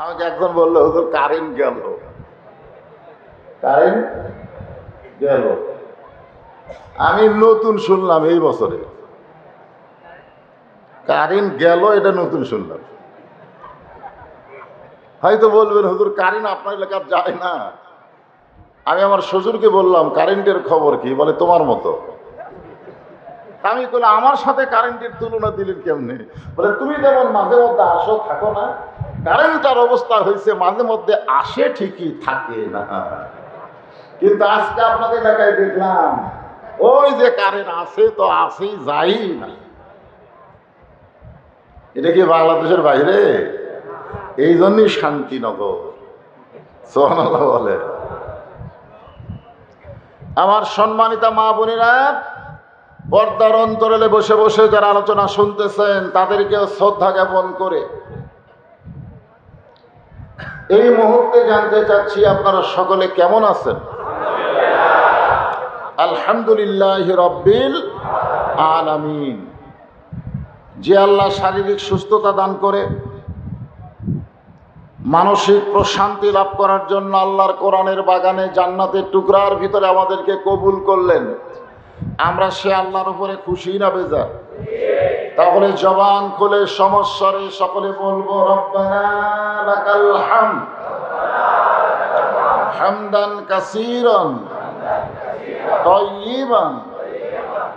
আমাকে একজন বললো হুজুর কারেন্ট গেল, কারেন্ট গেল। আমি নতুন শুনলাম এই বছরে কারেন্ট গেল, এটা নতুন শুনলাম। হয়তো বলবেন হুজুর কারেন্ট আপনার এলাকার যায় না। আমি আমার শ্বশুরকে বললাম কারেন্টের খবর কি, বলে তোমার মতো। আমি বললাম আমার সাথে কারেন্টের তুলনা দিলেন কেমনে? বলে তুমি যেমন মাঝে মধ্যে আসো থাকো না, কারেন্টের অবস্থা হয়েছে মাঝে মধ্যে আসে ঠিকই থাকে না। কিন্তু আজকে আপনাদের এলাকায় দেখলাম ওই যে কারেন্ট আছে তো আসেই যাই না। এটা কি বাংলাদেশের বাইরে? এই জন্যই শান্তিনগর। সুবহানাল্লাহ বলে। আমার সম্মানিতা মা বোনেরা, পর্দার অন্তরালে বসে বসে যারা আলোচনা শুনতেছেন তাদেরকে শ্রদ্ধা জ্ঞাপন করে এই মুহূর্তে জানতে চাচ্ছি আপনারা সকলে কেমন আছেন? আলহামদুলিল্লাহ রাব্বিল আলামিন। যে আল্লাহ শারীরিক সুস্থতা দান করে মানসিক প্রশান্তি লাভ করার জন্য আল্লাহর কোরআনের বাগানে জান্নাতের টুকরার ভিতরে আমাদেরকে কবুল করলেন, আমরা সে আল্লাহর উপরে খুশি না বেজার? তাহলে জবান খুলে সমস্বরে সকলে বলবো রব্বানা লাকাল হামদ হামদান কাসীরান তাইয়িবান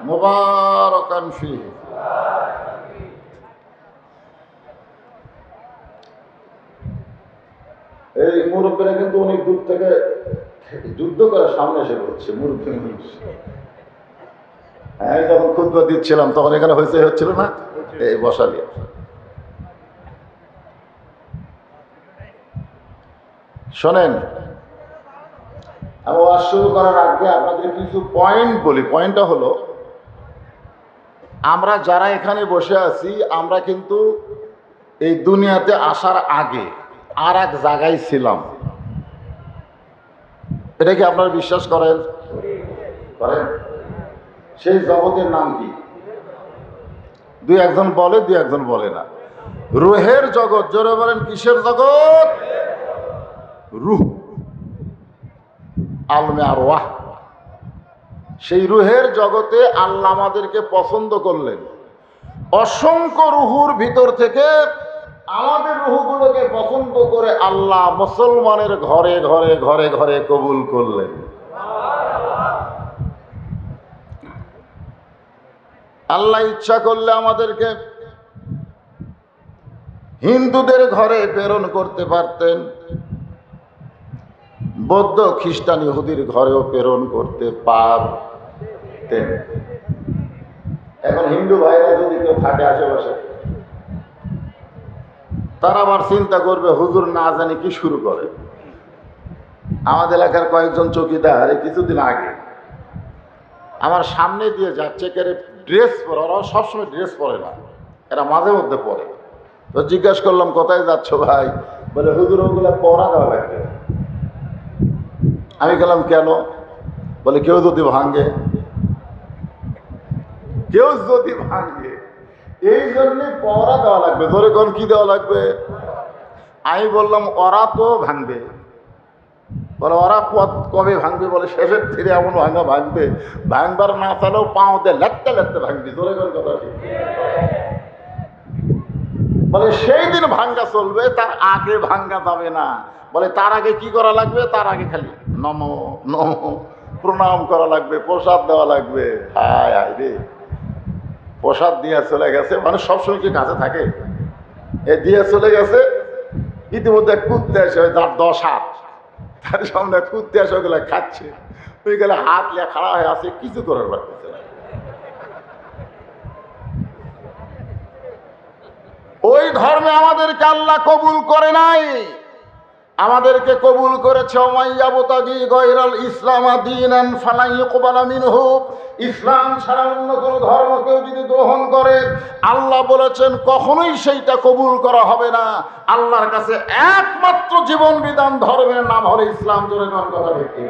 মুবারাকান ফীহি। এই মুরব্বীরা কিন্তু অনেক দূর থেকে যুদ্ধ করে সামনে এসে পড়ছে। মুরব্বী হ্যাঁ, যখন খুতবা দিচ্ছিলাম তখন এখানে হচ্ছিল না, এই বসালি। শোনেন, আমি ওয়াজ শুরু করার আগে আপনাদের কিছু পয়েন্ট বলি। পয়েন্টটা হলো, আমরা যারা এখানে বসে আছি আমরা কিন্তু এই দুনিয়াতে আসার আগে আর এক জায়গায় ছিলাম। এটা কি আপনারা বিশ্বাস করেন? সেই জগতের নাম কি? দুই একজন বলে, দুই একজন বলে না। রুহের জগৎ। জোরে বলেন কিসের জগৎ? রুহ, আলমে আরওয়াহ। সেই রুহের জগতে আল্লাহ আমাদেরকে পছন্দ করলেন। অসংখ্য রুহুর ভিতর থেকে আমাদের রুহগুলোকে পছন্দ করে আল্লাহ মুসলমানের ঘরে ঘরে ঘরে ঘরে কবুল করলেন। আল্লাহ ইচ্ছা করলে আমাদেরকে হিন্দুদের ঘরে প্রেরণ করতে পারতেন, বৌদ্ধ খ্রিস্টান ইহুদির ঘরেও প্রেরণ করতে পারতেন। এখন হিন্দু ভাইরা যদি কেউ থাকে আশেপাশে, তারা আবার চিন্তা করবে হুজুর না জানি কি শুরু করে। আমাদের এলাকার কয়েকজন চৌকিদার কিছুদিন আগে আমার সামনে দিয়ে যাচ্ছে, কে ড্রেস পরে, ওরা সবসময় ড্রেস পরে না, এরা মাঝে মধ্যে পরে। তো জিজ্ঞাসা করলাম কোথায় যাচ্ছ ভাই? বলে হুজুর ওগুলো পরা দেওয়া লাগবে। আমি গেলাম কেন? বলে কেউ যদি ভাঙে, কেউ যদি ভাঙে এই জন্য পরা দেওয়া লাগবে। ধরে কোন কি দেওয়া লাগবে? আমি বললাম ওরা তো ভাঙবে। বলে ওরা কবে ভাঙবে? বলে শেষের থেকে এমন ভাঙবে, ভাঙবার না চালেও পাও দিয়ে লেটতে লেটতে ভাঙবি। ধরে কোন কথা ঠিক? বলে সেই দিন ভাঙ্গা চলবে, তার আগে ভাঙ্গা যাবে না। বলে তার আগে কি করা লাগবে? তার আগে খালি নমো নমো প্রণাম করা লাগবে, প্রসাদ দেওয়া লাগবে। হায় হায় রে, প্রসাদ দিয়ে চলে গেছে। মানে সবসময় কি কাছে থাকে? এ দিয়ে চলে গেছে, ইতিমধ্যে কুত্তে আসে, যার 10 হাত, তার সামনে কুত্তে আসে, ওগুলো খাচ্ছে। ওই গেলে হাত লিয়ে খাড়া হয়ে আছে, কিছু করার পারতেছে না। ওই ধর্মে আমাদেরকে আল্লাহ কবুল করে নাই, আমাদেরকে কবুল করেছে ওমাইয়াবতাগি গায়রাল ইসলাম দীনান ফালা ইউকবালা মিনহু। ইসলাম ছাড়া অন্য কোনো ধর্ম কেউ যদি গ্রহণ করে, আল্লাহ বলেছেন কখনোই সেইটা কবুল করা হবে না। আল্লাহর কাছে একমাত্র জীবন বিধান ধর্মের নাম হলো ইসলাম। জোরে কোন কথা ঠিক?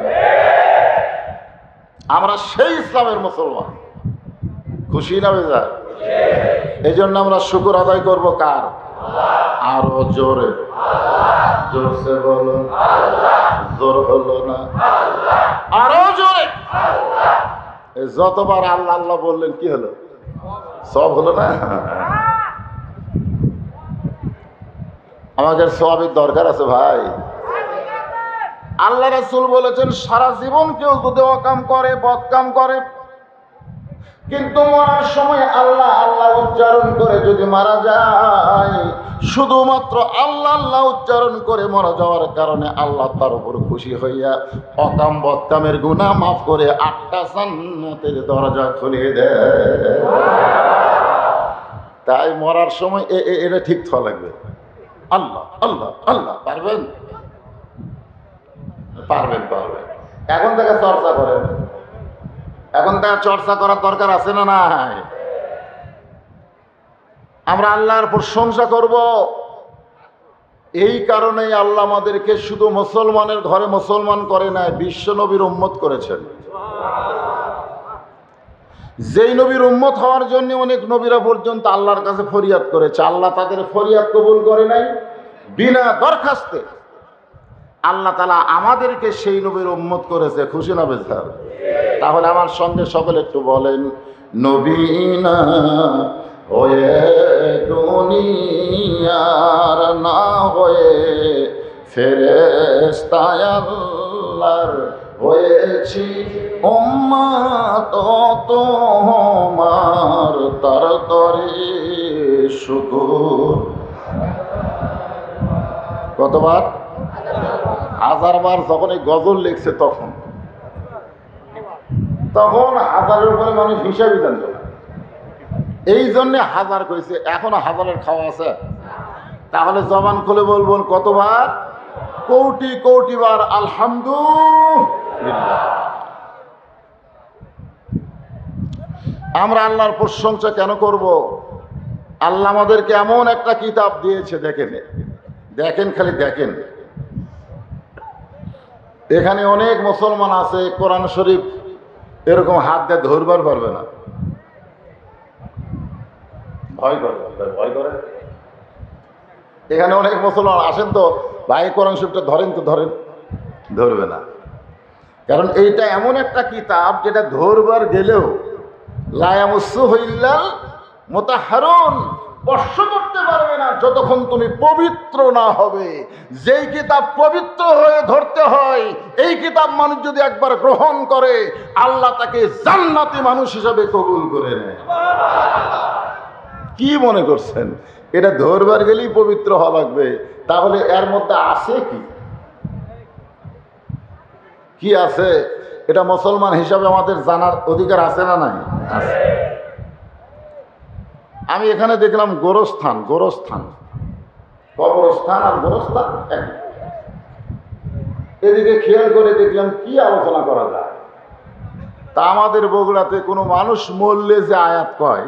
আমরা সেই ইসলামের মুসলমান। খুশি না বেজার? এই জন্য আমরা শুকর আদায় করবো কার? আরো জোরে। জোরসে বলো, জোর হলো না, আরো জোরে। যতবার আল্লাহ আল্লাহ বললেন কি হলো? সব হলো না? আমাদের সবের দরকার আছে ভাই। আল্লাহ রাসূল বলেছেন সারা জীবন কেউ যদি অকাম করে, বদকাম করে, কিন্তু মরার সময় আল্লাহ আল্লাহ উচ্চারণ করে যদি মারা যায়, শুধুমাত্র আল্লাহ আল্লাহ উচ্চারণ করে মারা যাওয়ার কারণে আল্লাহ তার উপর খুশি হইয়া অকাম বদকামের গুনাহ মাফ করে 8টা জান্নাতের দরজা খুলে দেয়। তাই মরার সময় এটা ঠিক থাকা লাগবে। আল্লাহ আল্লাহ আল্লাহ। পারবেন? পারবেন, পারবেন। এখন থেকে চর্চা করেন। এখন থেকে চর্চা করার দরকার আছে না নাই? আমরা আল্লাহর প্রশংসা করব। এই কারণেই আল্লাহ আমাদেরকে শুধু মুসলমানের ঘরে মুসলমান করে নাই, বিশ্ব নবীর উম্মত করেছেন। যেই নবীর উম্মত হওয়ার জন্য অনেক নবীরা পর্যন্ত আল্লাহর কাছে ফরিয়াদ করেছে, আল্লাহ তাদের ফরিয়াদ কবুল করে নাই। বিনা দরখাস্তে আল্লাহ তাআলা আমাদেরকে সেই নবীর উম্মত করেছে। খুশি না বেজার? তাহলে আমার সঙ্গে সকলে একটু বলেন, নবীনা হয়ে দুনিয়ার না হয়ে ফেরেশতা আল্লাহর হয়েছি উম্মত তোমার, তার তরে শুকর। কতবার? 1000 বার। যখন এই গজল লিখছে তখন 1000-এর উপরে মানুষ হিসাবই জানত না, এই জন্যে 1000 কইছে। এখনো 1000-এর খাওয়া আছে। তাহলে জবান খুলে বলবেন কতবার? কোটি কোটি বার আলহামদুলিল্লাহ। আমরা আল্লাহর প্রশংসা কেন করব? আল্লাহ আমাদেরকে এমন একটা কিতাব দিয়েছে, দেখেন দেখেন, খালি দেখেন। এখানে অনেক মুসলমান আছে কোরআন শরীফ এরকম হাত দিয়ে ধরবার পারবে না, ভয় করে, ভয় করে। এখানে অনেক মুসলমান আসেন তো, ভাই কোরআন শরীফটা ধরেন তো, ধরেন, ধরবে না। কারণ এইটা এমন একটা কিতাব যেটা ধরবার গেলেও লা ইয়ামাসসুহু ইল্লাল মুতাহহারুন, স্পর্শ করতে পারবে না যতক্ষণ তুমি পবিত্র না হবে। যেই কিতাব পবিত্র হয়ে ধরতে হয়, এই কিতাব মানুষ যদি একবার গ্রহণ করে, আল্লাহ তাকে জান্নাতি মানুষ হিসাবে কবুল করে নেয়। কি মনে করছেন এটা ধরবার গেলেই পবিত্র হওয়া লাগবে? তাহলে এর মধ্যে আছে কি? কি আছে? এটা মুসলমান হিসাবে আমাদের জানার অধিকার আছে না নাই? আছে। আমি এখানে দেখলাম গোরস্থান, গোরস্থান, কবরস্থান আর গোরস্থান এক। এদিকে খেয়াল করে দেখলাম কি আলোচনা করা যায়। তা আমাদের বগুড়াতে কোনো মানুষ মরলে যে আয়াত কয়,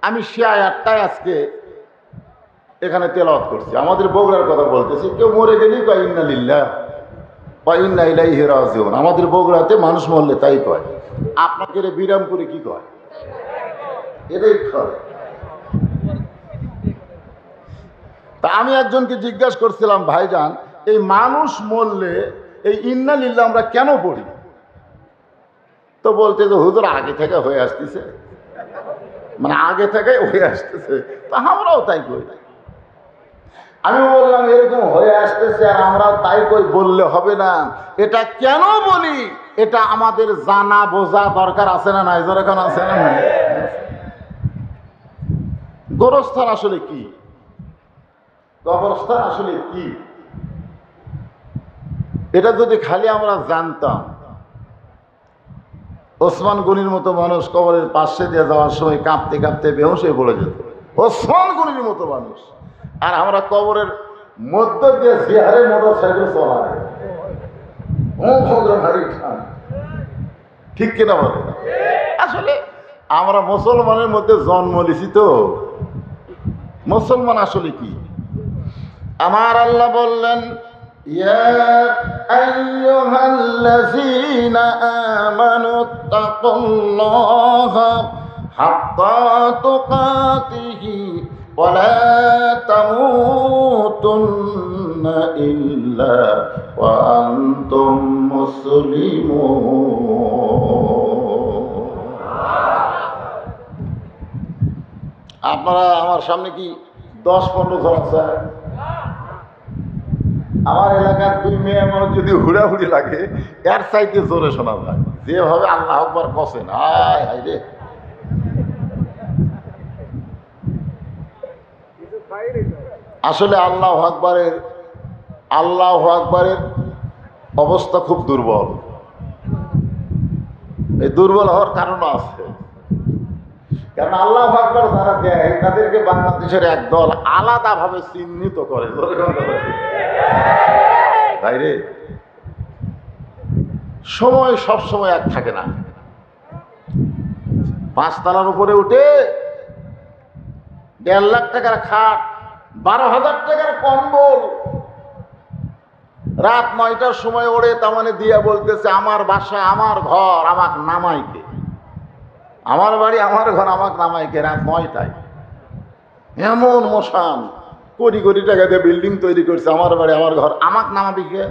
আমি সে আয়াতটাই আজকে এখানে তেলাওয়াত করছি। আমাদের বগুড়ার কথা বলতেছি। কেউ মরে গেলেই কয় ইন্না লিল্লাহ ওয়া ইন্না ইলাইহি রাজিউন। আমাদের বগুড়াতে মানুষ মরলে তাই কয়। আপনাকে বিরামপুরে কি কয়? এটাই কয়। তা আমি একজনকে জিজ্ঞাসা করছিলাম, ভাইজান এই মানুষ মরলে এই ইন্না লিল্লাহ আমরা কেন পড়ি? তো বলতে যে হুজুর আগে থেকে হয়ে আসতেছে, মানে আগে থেকে হয়ে আসতেছে, তা আমরাও তাই করি। আমি বললাম এরকম হয়ে আসতেছে আর আমরাও তাই কই বললে হবে না। এটা কেন বলি এটা আমাদের জানা বোঝা দরকার আছে না নাই? যেরকম আছে না নাই? গোরস্থান আসলে কি, কবরস্থান আসলে কি, এটা যদি খালি আমরা জানতাম, ওসমান গনির মতো মানুষ কবরের পাশে দিয়ে যাওয়ার সময় কাঁপতে কাঁপতে বেহুশ হয়ে পড়ে যেত। ওসমান গনির মতো মানুষ। আর আমরা কবরের মধ্য দিয়ে জিহারে মোটর সাইকেল চলায়, ঠিক কিনা বলে? আসলে আমরা মুসলমানের মধ্যে জন্ম নিছি তো, মুসলমান আসলে কি? আমার আল্লাহ বললেন, ইয়া আইয়ুহাল্লাযীনা আমানুত্তাকুল্লাহা হাক্কা তুকাতিহি ওয়া লা তামুতুন্না ইল্লা ওয়া আনতুম মুসলিমুন। আপনারা আমার সামনে কি 10-15 জন আছে? আমার এলাকার 2 মেয়ে মানুষ যদি হুড়াহুড়ি লাগে এর চাইতে জোরে শোনা যায়, যেভাবে আল্লাহ আকবার কসেন। হায় হায় রে, আসলে আল্লাহু আকবারের অবস্থা খুব দুর্বল। এই দুর্বল হওয়ার কারণও আছে, কারণ আল্লাহু আকবার যারা দেয় তাদেরকে বাংলাদেশের এক দল আলাদাভাবে চিহ্নিত করে। তাই রে, সময় সব সময় এক থাকে না। 5 তলার উপরে উঠে 1.5 লাখ টাকার খাট, 12,000 টাকার কম্বল, রাত 9টার সময় ওড়ে, তার মানে দিয়া বলতেছে আমার বাসা, আমার ঘর, আমাকে নামাইকে, আমার বাড়ি, আমার ঘর, আমাকে নামাইকে রাত 9টায়। এমন মশান, কোটি কোটি টাকা দিয়ে বিল্ডিং তৈরি করছে, আমার বাড়ি, আমার ঘর, আমাকে নামাবি কে?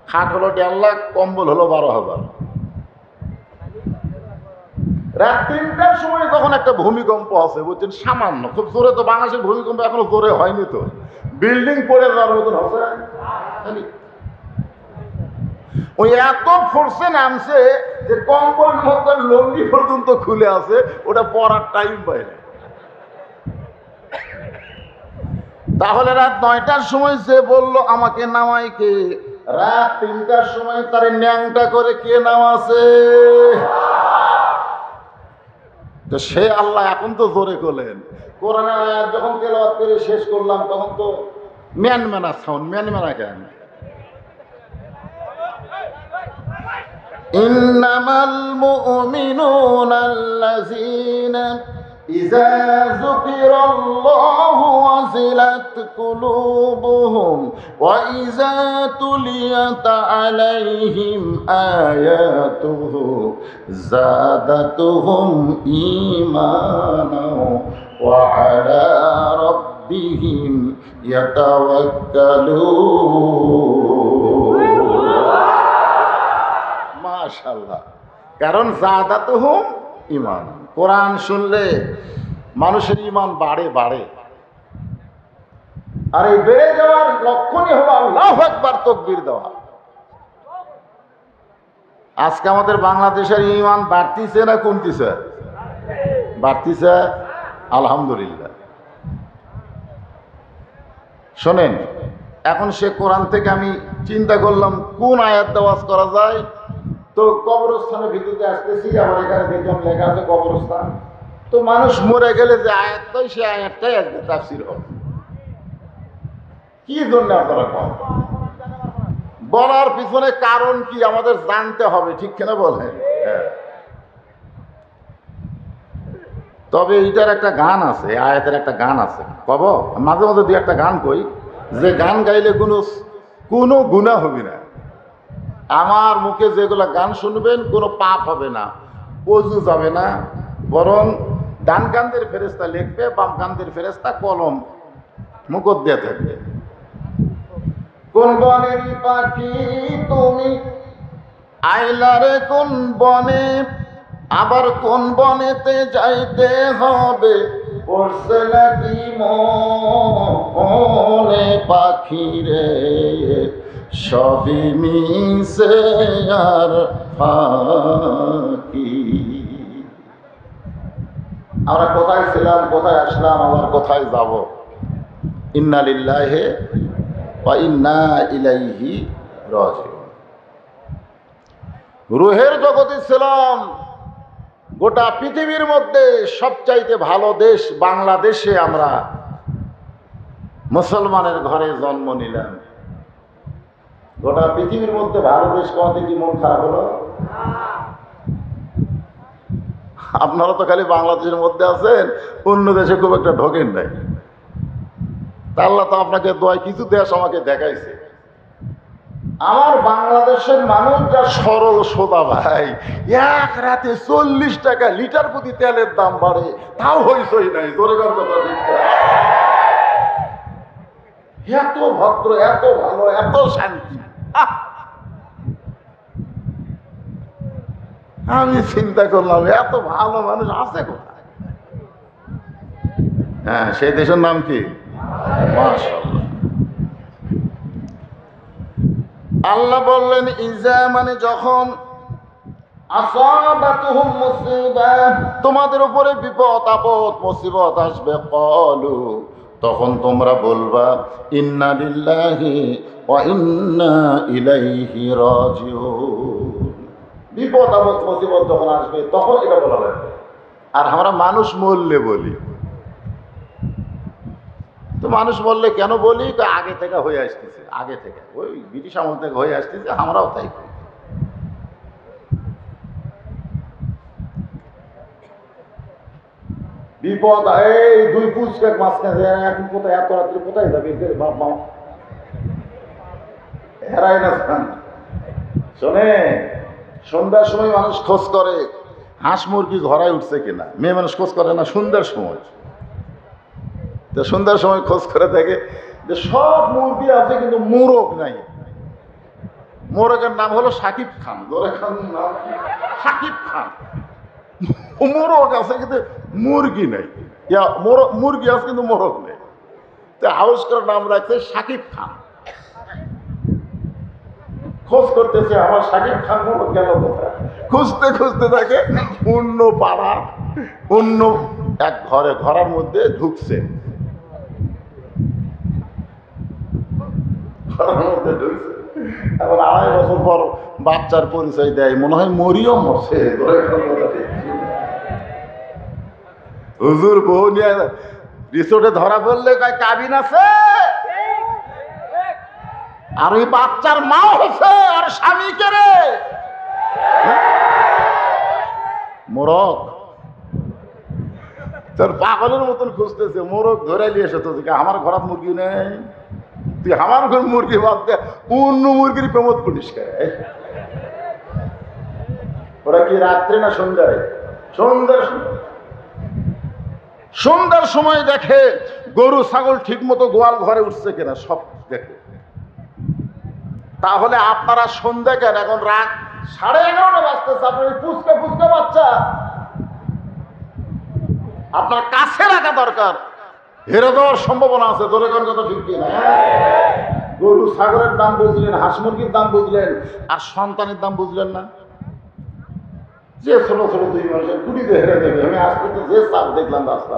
খাট হলো 1.5 লাখ, কম্বল হলো 12,000। রাত 3টার সময় তখন একটা ভূমিকম্প আছে, বুঝছেন, সামান্য, খুব জোরে তো বাংলাদেশের ভূমিকম্প এখনো জোরে হয়নি, তো বিল্ডিং পড়ে যাওয়ার মতন হবে। ওই এত ফোর্সে নামছে যে কম্বল মতো লঙ্গি পর্যন্ত খুলে আছে, ওটা পরার টাইম পায় না। তাহলে রাত 9টার সময় যে বলল আমাকে নামাই কে, রাত 3টার সময় তার ন্যাংটা করে কে নামাছে? তো সে আল্লাহ। এখন তো জোরে করলেন, কোরআনের আয়াত যখন তেলাওয়াত করে শেষ করলাম তখন তো ম্যানম্যানা সাউন্ড, ম্যানম্যানা কেন? ইন্নামাল মুমিনুনা আল্লাযীনা ইযা যুকিরাল্লাহু ওয়াজিলাত কুলুবুহুম ওয়া ইযা তুলিয়াত আলাইহিম আয়াতুহু যাদাতুহুম ঈমানা ওয়া আলা রাব্বিহিম ইয়াতাওয়াক্কালুন। মাশাআল্লাহ। কারণ যাদাতুহুম ঈমান, কোরআন শুনলে মানুষের ঈমান বাড়ে বাড়ে। আর এই বেড়ে যাওয়ার লক্ষণই হলো আল্লাহু আকবার তাকবীর দেওয়া। আজকে আমাদের বাংলাদেশের ঈমান বাড়তিছে না কমতিছে? বাড়তিছে, আলহামদুলিল্লাহ। শোনেন, এখন সে কোরআন থেকে আমি চিন্তা করলাম কোন আয়াত দেওয়াজ করা যায়। তো কবরস্থানের ভিতরে আসতেছি, আমার এখানে দেখলাম লেখা আছে কবরস্থান। তো মানুষ মরে গেলে যে আয়াতটাই, সে আয়াতটাই আজকে তাফসীর হবে। কি জন্য আপনারা কম বলার পিছনে কারণ কি আমাদের জানতে হবে, ঠিক কিনা বলেন? হ্যাঁ। তবে এইটার একটা গান আছে, আয়াতের একটা গান আছে, কব মাঝে মাঝে 2-1টা গান কই, যে গান গাইলে কোনো গুনাহ হবে না। আমার মুখে যেগুলো গান শুনবেন কোনো পাপ হবে না, ওযু যাবে না, বরং ডান কান্দের ফেরেশতা লিখবে, বাম কান্দের ফেরেশতা কলম মুখত দিয়ে থাকবে। কোন বনের পাখি তুমি আইলারে কোন বনে, আবার কোন বনেতে যাইতে হবে, পড়ছে নাকি মনে পাখি রে, সবই মিশে আর ফাঁকি। আমরা কোথায় ছিলাম, কোথায় আসলাম, আবার কোথায় যাব? ইন্না লিল্লাহি ওয়া ইন্না ইলাইহি রাজিউন। রূহের জগতে ছিলাম। গোটা পৃথিবীর মধ্যে সবচাইতে ভালো দেশ বাংলাদেশে আমরা মুসলমানের ঘরে জন্ম নিলাম। গোটা পৃথিবীর মধ্যে ভালো দেশ কমাতে কি মন খারাপ হলো? আপনারা তো খালি বাংলাদেশের মধ্যে আছেন, অন্য দেশে খুব একটা ঢোকেন নাই। তা আল্লাহ তো আপনাকে দোয়ায় কিছু দেশ আমাকে দেখাইছে। আমার বাংলাদেশের মানুষ যা সরল সোজা ভাই, এক রাতে 40 টাকা লিটার প্রতি তেলের দাম বাড়ে, তাও হইছই নাই। জোরে কথা ঠিক। এত ভদ্র, এত ভালো, এত শান্তি। আমি চিন্তা করলাম এত ভালো মানুষ আছে কোথায়? হ্যাঁ, সেই দেশের নাম কি? মাশাআল্লাহ। আল্লাহ বললেন ইজা মানে যখন, আসাবাতুহুম মুসিবা তোমাদের উপরে বিপদ আপদ মুসিবত আসবে, ক্বালু তখন তোমরা বলবা ইন্না লিল্লাহি ওয়া ইন্না ইলাইহি রাজিউন। বিপদ আপদ মুসিবত যখন আসবে তখন এটা বলা লাগবে। আর আমরা মানুষ মরলে বলি, তো মানুষ বললে কেন বলি? আগে থেকে হয়ে আসতেছে, আগে থেকে ওই ব্রিটিশ আমল থেকে হয়ে আসতেছে, আমরাও তাই করি। বিপদ এই দুই পুচকে মাঝখানে এখন কোথায় এত রাত্রে কোথায় যাবে বাপ মা হেরাই না। শোনে, সন্ধ্যার সময় মানুষ খোঁজ করে হাঁস মুরগি ঘরায় উঠছে কিনা। মেয়ে মানুষ খোঁজ করে না সন্ধ্যার সময়, তো সন্ধ্যার সময় খোঁজ করে দেখে যে সব মুরগি আছে কিন্তু মোরগ নাই। মোরগের নাম হলো সাকিব খান। নাম সাকিব খান। মোরগ আছে কিন্তু মুরগি নেই, মুরগি আছে কিন্তু মোরগ নেই। তো হাউস করে নাম রাখছে সাকিব খান। খোঁজ করতেছে আমার সাকিব খান মোরগ গেল কোথায়। খুঁজতে খুঁজতে থাকে অন্য পাড়া, অন্য এক ঘরের মধ্যে ঢুকছে। এখন 2.5 বছর পর বাচ্চার পরিচয় দেয়, মনে হয় মরিও মরছে। হুজুর বউ নিয়ে রিসোর্টে ধরা পড়লে কয় কাবিন আছে, আর ওই বাচ্চার মা হচ্ছে আর স্বামী কে রে? মোরগ। তোর পাগলের মতন খুঁজতেছে, মোরগ ধরে নিয়ে এসে তো আমার ঘরাত মুরগি নেই, তুই আমার ঘর মুরগি বাদ দে, অন্য মুরগির প্রমোদ পুলিশ করে। ওরা কি রাত্রে না সন্ধ্যায়? সন্ধ্যার সময় দেখে গরু ছাগল ঠিক মতো গোয়াল ঘরে উঠছে কিনা সব দেখে। তাহলে আপনারা সন্ধ্যা কেন? এখন রাত 11:30 বাজতেছে, আপনার পুচকা বাচ্চা আপনার কাছে রাখা দরকার, হেরে দেওয়ার সম্ভাবনা আছে। ধরে কোন কথা ঠিক কিনা? গরু ছাগলের দাম বুঝলেন, হাঁস মুরগির দাম বুঝলেন, আর সন্তানের দাম বুঝলেন না। যে ছোট ছোট 2 মাসের কুড়িতে হেরে দেবে। আমি আজকে তো যে চাপ দেখলাম রাস্তা,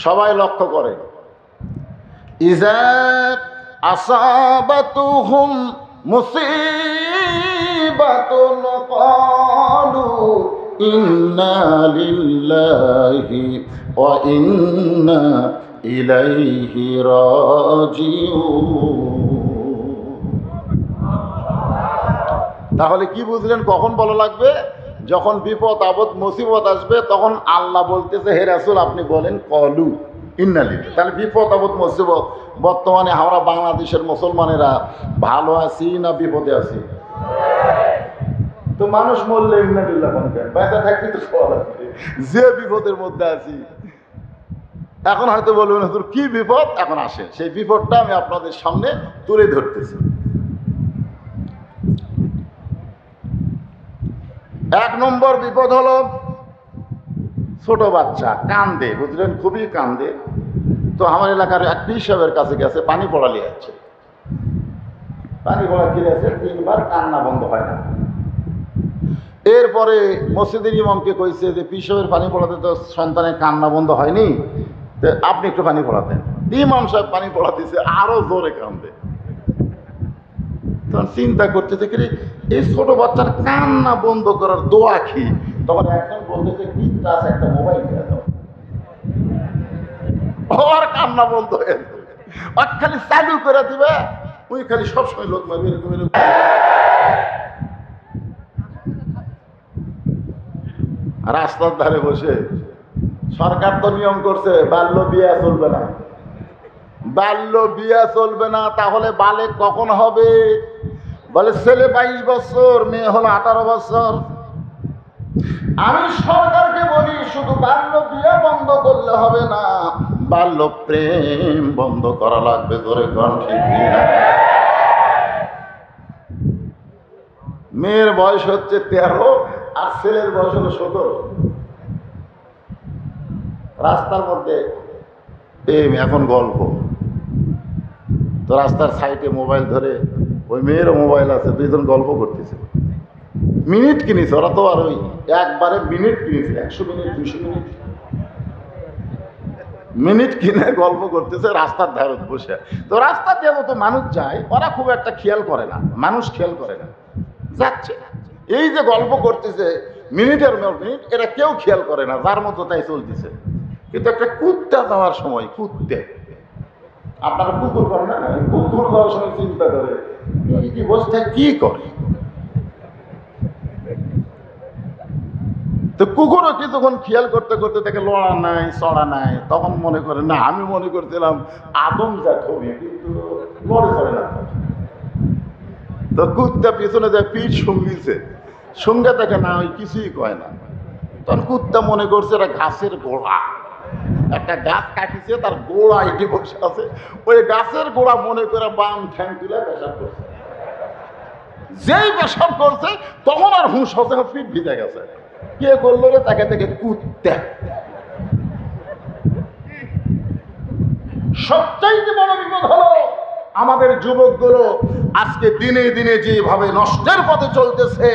সবাই লক্ষ্য করে। ইজা আসাবাতুহুম মুসিবাতুন ক্বালু ইন্না লিল্লাহি ওয়া ইন্না ইলাইহি রাজিউন। তাহলে কি বুঝলেন কখন বলা লাগবে? যখন বিপদ আপদ মুসিবত আসবে তখন আল্লাহ বলতেছে হে রাসূল আপনি বলেন ক্বালু ইন্না লিল্লাহি। তাহলে বিপদ আপদ মুসিবত বর্তমানে আমরা বাংলাদেশের মুসলমানেরা ভালো আছি না বিপদে আছি? তো মানুষ মরলে ইন্না লিল্লাহি কোন কেন? বেঁচে থাকতে তো সওয়াল আছে, যে বিপদের মধ্যে আছি। এখন হয়তো বলবেন হুজুর কি বিপদ? এখন আসে সেই বিপদটা আমি আপনাদের সামনে তুলে ধরতেছি। 1 নম্বর বিপদ হলো ছোট বাচ্চা কান্দে, বুঝলেন, খুবই কান্দে। তো আমার এলাকার এক পীর সাহেবের কাছে গেছে, পানি পড়া নিয়ে যাচ্ছে। পানি পড়া কিনেছে, 3 বার কান্না বন্ধ হয় না। এরপরে মসজিদের ইমামকে কইছে যে পীর সাহেবের পানি পড়াতে তো সন্তানের কান্না বন্ধ হয়নি, তো আপনি একটু পানি পড়াতেন। ইমাম সাহেব পানি পড়া দিছে, আরো জোরে কান্দে। তখন চিন্তা করতে দেখি এই ছোট বাচ্চার কান্না বন্ধ করার দোয়া কি? তখন একজন বলতেছে কি ক্লাস একটা মোবাইল কিনে দাও, ওর কান্না বন্ধ হয়ে যাবে। আর খালি চালু করে দিবে, ওই খালি সবসময় লোক মারবে এরকম। রাস্তার ধারে বসে সরকার তো নিয়ম করছে বাল্য বিয়ে চলবে না, বাল্য বিয়ে চলবে না। তাহলে বালেক কখন হবে? বলে ছেলে 22 বছর, মেয়ে হলো 18 বছর। আমি সরকারকে বলি শুধু বাল্য বিয়ে বন্ধ করলে হবে না, বাল্য প্রেম বন্ধ করা লাগবে। ধরে কোন ঠিক না? মেয়ের বয়স হচ্ছে 13 আর ছেলের বয়স হলো 17। রাস্তার মধ্যে প্রেম এখন গল্প। তো রাস্তার সাইডে মোবাইল ধরে, ওই মেয়েরও মোবাইল আছে, দুইজন গল্প করতেছে। মিনিট কিনেছে ওরা, তো আর ওই একবারে মিনিট কিনেছে, 100 মিনিট 200 মিনিট মিনিট কিনে গল্প করতেছে রাস্তার ধারে বসে। তো রাস্তার দিয়ে তো মানুষ যায়, ওরা খুব একটা খেয়াল করে না, মানুষ খেয়াল করে না, যাচ্ছে। এই যে গল্প করতেছে মিনিটের মিনিট, এরা কেউ খেয়াল করে না, যার মতো তাই চলতেছে। কিন্তু একটা কুত্তা যাওয়ার সময়, কুত্তে, আপনারা কুকুর করে না, কুকুর যাওয়ার সময় চিন্তা করে এই কি বসতে কি করে। তো কুকুরও কিছুক্ষণ খেয়াল করতে করতে দেখে লড়া নাই, চড়া নাই, তখন মনে করে না, আমি মনে করছিলাম আদম জাত হবে, কিন্তু লড়ে চড়ে না। তো কুত্তা পিছনে যায়, পিঠ শুঙ্গিছে, শুঙ্গে দেখে না, ওই কিছুই কয় না। তখন কুত্তা মনে করছে এটা গাছের গোড়া, একটা গাছ কাটিছে, তার গোড়া এটি বসে আছে, ওই গাছের গোড়া মনে করে বাম ঠ্যাং তুলে পেশাব করছে। যেই পেশাব করছে তখন আর হুঁশ হতে পিঠ ভিজে গেছে। কে করলো রে? তাকে থেকে কুত্তা। সবচাইতে বড় বিপদ হলো আমাদের যুবকগুলো আজকে দিনে দিনে যেভাবে নষ্টের পথে চলতেছে,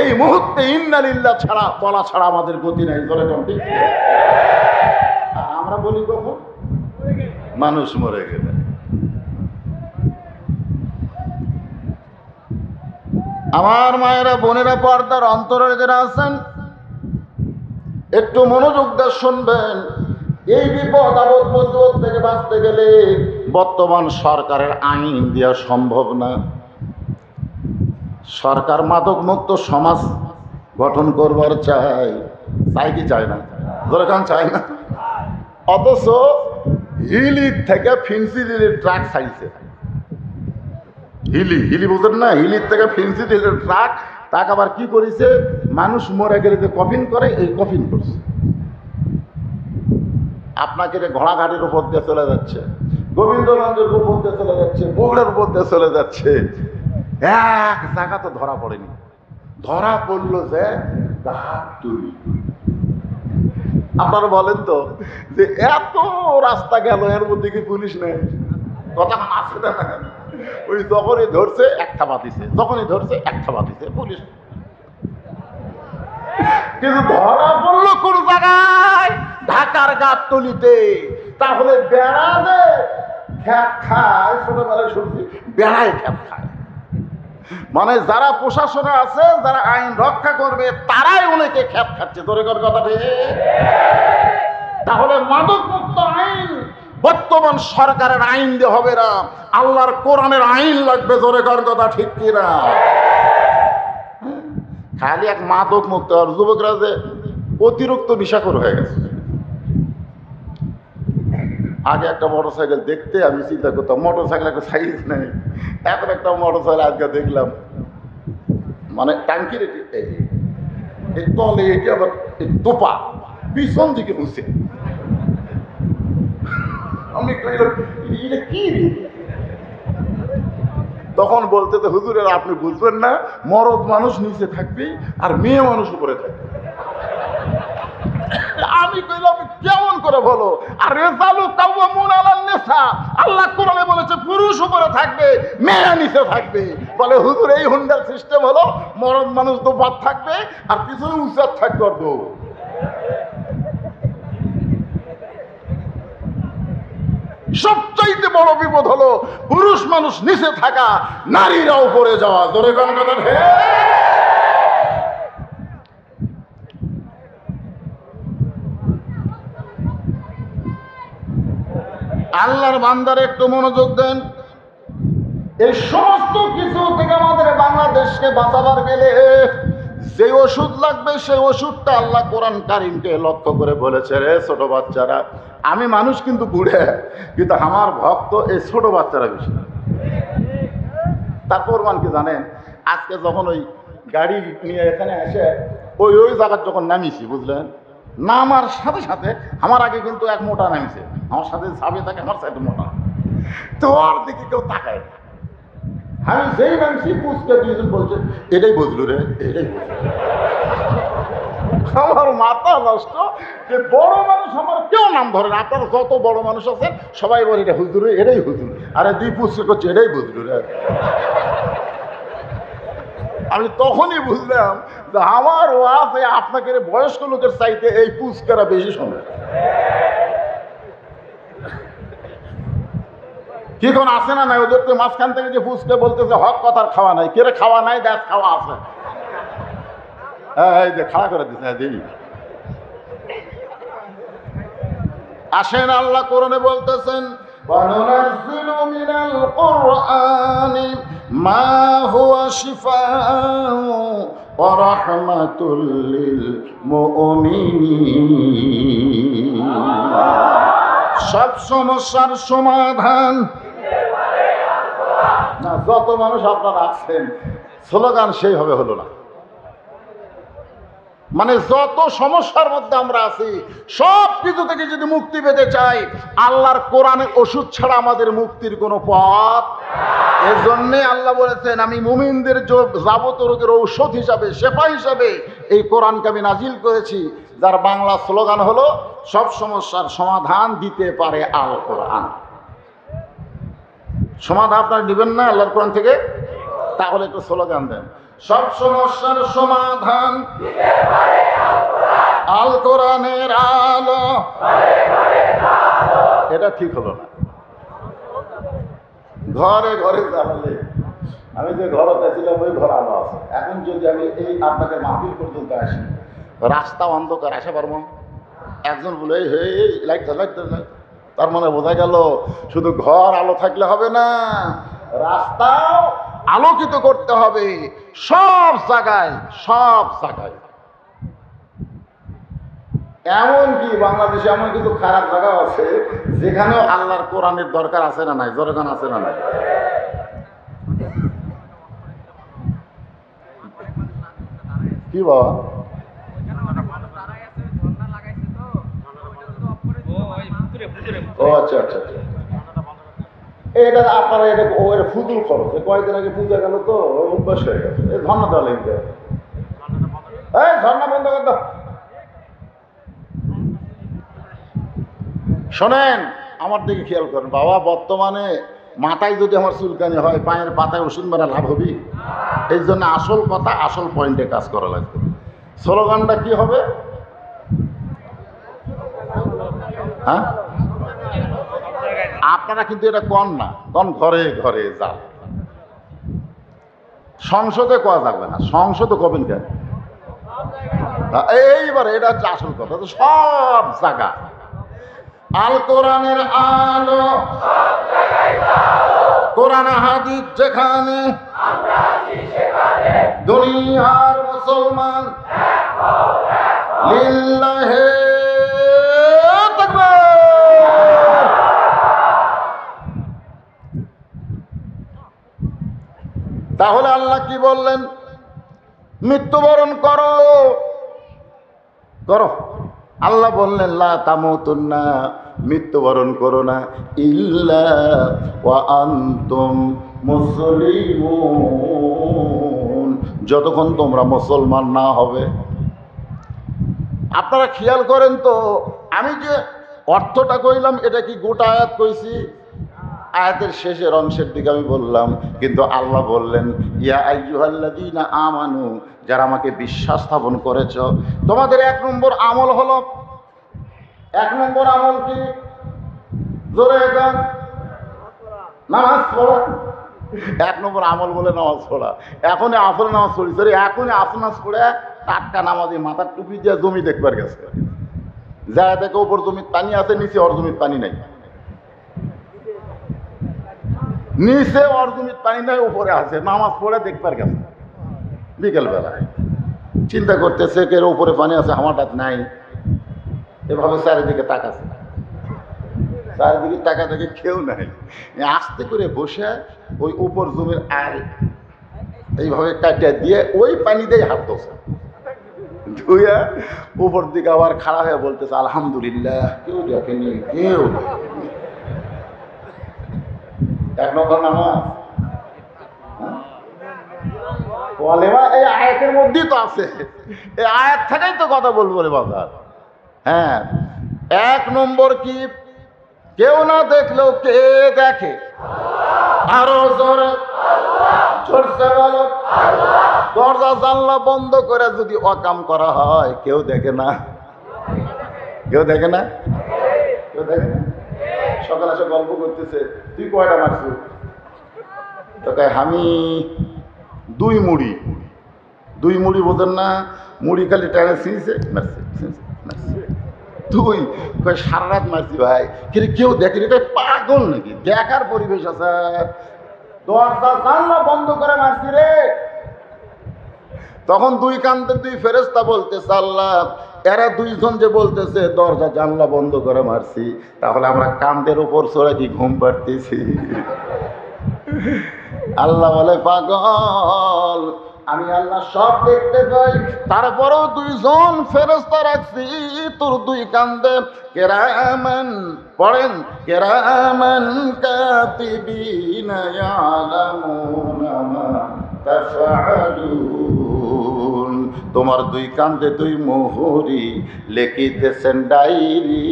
এই মুহূর্তে ইন্না লিল্লাহ ছাড়া বলা ছাড়া আমাদের গতি নাই। ধরে কোন ঠিক? আর আমরা বলি কখন? মানুষ মরে গেলে। আমার মায়েরা, বোনেরা, পর্দার অন্তরে যারা আছেন, একটু মনোযোগ দিয়ে শুনবেন। এই বিপদ আপদ মুসিবত থেকে বাঁচতে গেলে বর্তমান সরকারের আইন দেওয়া সম্ভব না। সরকার মাদক মুক্ত সমাজ গঠন করবার চায়, চাই কি চায় না? ধরে কারণ চায় না। অথচ হিলির থেকে ফিনসিডিলের ট্রাক ছাড়িয়েছে। হিলি বুঝেন না? হিলির থেকে ফিনসিডিলের ট্রাক, তাকে আবার কি করেছে, মানুষ মরে গেলে যে কফিন করে, এই কফিন করছে। আপনাকে ঘোড়াঘাটের উপর দিয়ে চলে যাচ্ছে, গোবিন্দগঞ্জের উপর দিয়ে চলে যাচ্ছে, বগুড়ার উপর দিয়ে চলে যাচ্ছে। এক জায়গা তো ধরা পড়েনি, ধরা পড়লো যে গাবতলী। আপনারা বলেন তো যে এত রাস্তা গেল, এর মধ্যে কি পুলিশ নেই? কথা আছে না? ওই যখনই ধরছে একটা বাতিছে, যখনই ধরছে একটা বাতিছে পুলিশ। কিন্তু ধরা পড়লো কোন জায়গায়? ঢাকার গাবতলীতে। তাহলে বেড়াতে খ্যাপ খায়, ছোটবেলায় শুনছি বেড়ায় খ্যাপ খায়। মানে যারা প্রশাসনে আছে, যারা আইন রক্ষা করবে, তারাই অনেকে খ্যাপ খাচ্ছে। ধরে কর কথা ঠিক? তাহলে মাদক মুক্ত আইন বর্তমান সরকারের আইন দিয়ে হবে না, আল্লাহর কোরআনের আইন লাগবে। ধরে কর কথা ঠিক কিনা? খালি এক মাদক মুক্ত, আর যুবকরা যে অতিরিক্ত নেশাখোর হয়ে গেছে। আগে একটা মোটরসাইকেল দেখতে আমি চিন্তা করতাম, মোটরসাইকেল একটা সাইজ নেই, এখন একটা মোটরসাইকেল আজকে দেখলাম, মানে ট্যাঙ্কির এই তলে এটি আবার তোপা পিছন দিকে বসে। আমি এটা কি? তখন বলতে তো হুজুরের আপনি বুঝবেন না, মরদ মানুষ নিচে থাকবে আর মেয়ে মানুষ উপরে থাকবে। আমি কইলাম কেমন করে বলো? আর রেজালু কাওয়ামুন আলান নিসা, আল্লাহ কোরআনে বলেছে পুরুষ উপরে থাকবে, মেয়ে নিচে থাকবে। বলে হুজুর এই হুন্ডার সিস্টেম হলো মরদ মানুষ তো বাদ থাকবে আর পিছনে উচ্চার থাকবে। সবচাইতে বড় বিপদ হলো পুরুষ মানুষ নিচে থাকা, নারীরা উপরে যাওয়া। ধরে কোন কথা? আল্লাহর বান্দার একটু মনোযোগ দেন। এই সমস্ত কিছু থেকে আমাদের বাংলাদেশকে বাঁচাবার গেলে যে ওষুধ লাগবে, সেই ওষুধটা আল্লাহ কোরআন কারিমকে লক্ষ্য করে বলেছে, রে ছোট বাচ্চারা, আমি মানুষ কিন্তু বুড়ে, কিন্তু আমার ভক্ত এই ছোট বাচ্চারা বেশি। তার প্রমাণ কি জানেন? আজকে যখন ওই গাড়ি নিয়ে এখানে এসে ওই ওই জায়গার যখন নামিছি বুঝলেন, নামার সাথে সাথে আমার আগে কিন্তু এক মোটা নামিছে, আমার সাথে সাবে থাকে আমার সাথে মোটা, তো ওর দিকে কেউ তাকায় না। আমি যেই নামছি পুষকে দিয়েছেন বলছে এটাই বুঝলু রে, এটাই বুঝলু। আমার মাথা নষ্ট যে বড় মানুষ আমার কেউ নাম ধরে না। আপনারা যত বড় মানুষ আছেন সবাই বলে এটা হুজুরে, এটাই হুজুর। আরে দুই পুষকে করছে এটাই বুঝলু রে। আমি তখনই বুঝলাম যে আমার ওয়াজে আপনাকে বয়স্ক লোকের চাইতে এই পুচকারা বেশি শোনে। কি কোন আছে না নাই ওদের তো মাঝখান থেকে যে পুচকে বলতেছে হক কথার খাওয়া নাই, কেরে খাওয়া নাই, দেখ খাওয়া আছে। এই যে খাড়া করে দিচ্ছে দিই। আসেন আল্লাহ কোরআনে বলতেছেন وَنُنَزِّلُ مِنَ الْقُرْآنِ مَا هُوَ شِفَاءٌ وَرَحْمَةٌ لِّلْمُؤْمِنِينَ। সব সমস্যার সমাধান না। যত মানুষ আপনারা আছেন স্লোগান সেইভাবে হলো না। মানে যত সমস্যার মধ্যে আমরা আছি সব কিছু থেকে যদি মুক্তি পেতে চাই, আল্লাহর কোরআনের ওষুধ ছাড়া আমাদের মুক্তির কোনো পথ। এই জন্যে আল্লাহ বলেছেন আমি মুমিনদের যাবতীয় রোগের ঔষধ হিসাবে, শেফা হিসাবে এই কোরআনকে আমি নাজিল করেছি, যার বাংলা স্লোগান হলো সব সমস্যার সমাধান দিতে পারে আল কোরআন। সমাধান আপনারা নেবেন না আল্লাহর কোরআন থেকে? তাহলে একটু স্লোগান দেন, সব সমস্যার সমাধান আল কোরআনের আলো। এটা ঠিক হলো না। ঘরে ঘরে জ্বালালে, আমি যে ঘরে গেছিলাম ওই ঘর আলো আছে। এখন যদি আমি এই আপনাদের মাহফিল পর্যন্ত আসি, রাস্তা অন্ধকার, আসা পারবো? একজন বলে হে লাইট লাইট, তার মানে বোঝা গেল শুধু ঘর আলো থাকলে হবে না, রাস্তাও আলোকিত করতে হবে সব জায়গায়, সব জায়গায়। এমনকি বাংলাদেশে এমন কিছু খারাপ জায়গা আছে যেখানেও আল্লাহর কোরআনের দরকার আছে না নাই? দরকার আছে না নাই? কি বাবা? ও আচ্ছা আচ্ছা আচ্ছা, এটা আপনারা এটা ফুতুল খরচ, কয়েকদিন আগে পূজা গেল তো অভ্যাস হয়ে গেছে। এই ঝর্ণা দেওয়া লেগে, এই ঝর্ণা বন্ধ কর দাও। শোনেন, আমার দিকে খেয়াল করেন বাবা, বর্তমানে মাথায় যদি আমার চুলকানি হয়, পায়ের পাতায় ওষুধ মারা লাভ হবে? এই জন্য আসল কথা, আসল পয়েন্টে কাজ করা লাগবে। স্লোগানটা কি হবে? হ্যাঁ, আপনারা কিন্তু এটা কন না, কন ঘরে ঘরে যান। সংসদে কোয়া যাবে না, সংসদে কবেন কেন? এইবার এটা হচ্ছে আসল কথা। সব জায়গা আল কোরআনের আলো, কোরআন হাদিস যেখানে, দুনিয়ার মুসলমান লিল্লাহে তাকবীর। তাহলে আল্লাহ কি বললেন? মৃত্যুবরণ করো করো। আল্লাহ বললেন লা তামুতুন্না, মৃত্যুবরণ করো না, ইল্লা ওয়া আনতুম মুসলিমুন, যতক্ষণ তোমরা মুসলমান না হবে। আপনারা খেয়াল করেন তো, আমি যে অর্থটা কইলাম এটা কি গোটা আয়াত কইছি? আয়াতের শেষের অংশের দিকে আমি বললাম, কিন্তু আল্লাহ বললেন ইয়া আইয়ুহাল্লাযীনা আমানু, যারা আমাকে বিশ্বাস স্থাপন করেছ, তোমাদের 1 নম্বর আমল হলো, 1 নম্বর আমল কি? জোরে গান, নামাজ পড়া। 1 নম্বর আমল বলে নামাজ পড়া। এখনই আসর নামাজ পড়ি, সরি এখনই আসর নামাজ পড়ে টাটকা নামাজি মাথার টুপি দিয়ে জমি দেখবার গেছে, যা দেখে ওপর জমির পানি আছে, নিচে ওর জমির পানি নাই, নিচে ওর জমির পানি নাই, উপরে আছে, নামাজ পড়ে দেখবার গেছে বিকেলবেলা। চিন্তা করতেছে এর উপরে পানি আছে, আমারটা নাই। এভাবে চারিদিকে তাকাচ্ছে, চারিদিকে টাকা থেকে কেউ নাই। আস্তে করে বসে ওই উপর জমির আল এইভাবে কাটিয়ে দিয়ে ওই পানি দিয়ে হাত ধোছে, ধুয়ে উপর দিকে আবার খাড়া হয়ে বলতেছে আলহামদুলিল্লাহ, কেউ দেখেনি, কেউ দেখেনি। এক নম্বর নামাজ। কলেমা এই আয়াতের মধ্যেই তো আছে, এই আয়াত থেকেই তো কথা বলবো রে বাজার। হ্যাঁ, এক নম্বর কি, কেউ না দেখলেও কে দেখে? আরো জোরে জোরসে বলো। দরজা জানলা বন্ধ করে যদি অকাম করা হয়, কেউ দেখে না? কেউ দেখে না? কেউ দেখে না? সকালে এসে গল্প করতেছে, তুই কয়টা মারছিস? তোকে আমি 2 মুড়ি। 2 মুড়ি বোঝেন না? মুড়ি খালি টানে ছিঁড়ছে, মারছে, তুই সারা রাত মারছি ভাই, কিন্তু কেউ দেখেনি। এটা পাগল নাকি? দেখার পরিবেশ আছে? দরজা জানলা বন্ধ করে মারছি রে। তখন 2 কান্তে 2 ফেরেশতা বলতেছে আল্লাহ, এরা 2 জন যে বলতেছে দরজা জানলা বন্ধ করে মারছি, তাহলে আমরা কান্দের উপর চড়ে কি ঘুম পাড়তেছি? আল্লাহ বলে পাগল, আমি আল্লাহ সব দেখতে পাই, তারপরেও 2 জন ফেরেশতা রাখছি তোর 2 কান্দে। কেরামান পড়েন, কেরামান কাতিবিনা ইয়ালামুনা মা তাফআলুন। তোমার 2 কান্দে 2 মোহরি লিখিতেছেন ডায়েরি,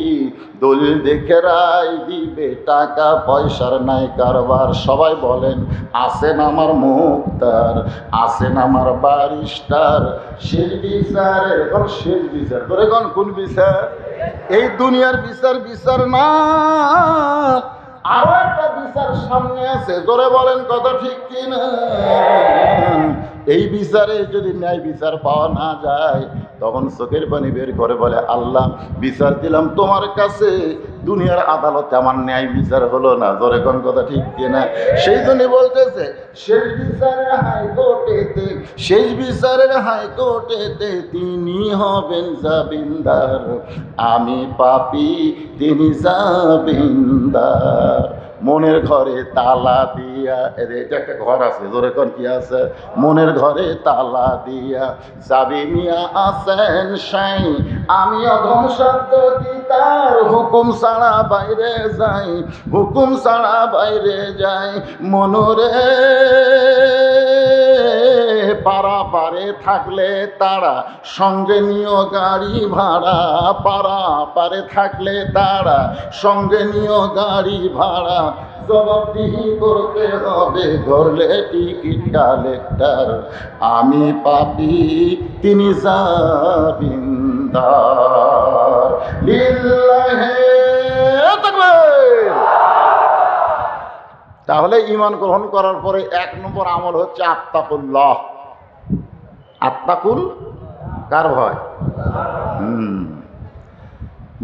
দলিল দেখে রায় দিবে, টাকা পয়সার নাই কারবার। সবাই বলেন আছেন আমার মুক্তার, আছেন আমার বারিস্টার, শেষ বিচারের কোন শেষ বিচার? তোরে কোন বিচার? এই দুনিয়ার বিচার বিচার না, আরো একটা বিচার সামনে আছে। জোরে বলেন কথা ঠিক কিনা? এই বিচারে যদি ন্যায় বিচার পাওয়া না যায়, তখন চোখের পানি বের করে বলে আল্লাহ, বিচার দিলাম তোমার কাছে, দুনিয়ার আদালতে আমার ন্যায় বিচার হলো না। জোরে কোন কথা ঠিক কিনা? সেই জন্য বলতেছে শেষ বিচারের হাইকোর্টেতে, শেষ বিচারের হাইকোর্টেতে তিনি হবেন জামিনদার, আমি পাপী তিনি জামিনদার। মনের ঘরে তালা দিয়া, এটা একটা ঘর আছে, জোরে কোন কি আছে? মনের ঘরে তালা দিয়া চাবি নিয়া আছেন সাই, আমি অধম শব্দ কি তার হুকুম ছাড়া বাইরে যাই, হুকুম ছাড়া বাইরে যাই। মনরে পাড়া পারে থাকলে তারা, সঙ্গে নিও গাড়ি ভাড়া, পাড়া পারে থাকলে তারা, সঙ্গে নিও গাড়ি ভাড়া। জবাবদিহি করতে হবে, ধরলে টিকিট কালেক্টর, আমি পাপী তিনি জামিনদার। লিল্লাহে তাকবীর। তাহলে ঈমান গ্রহণ করার পরে 1 নম্বর আমল হচ্ছে আত্তাকুল্লাহ। আত্তাকুল কার ভয়?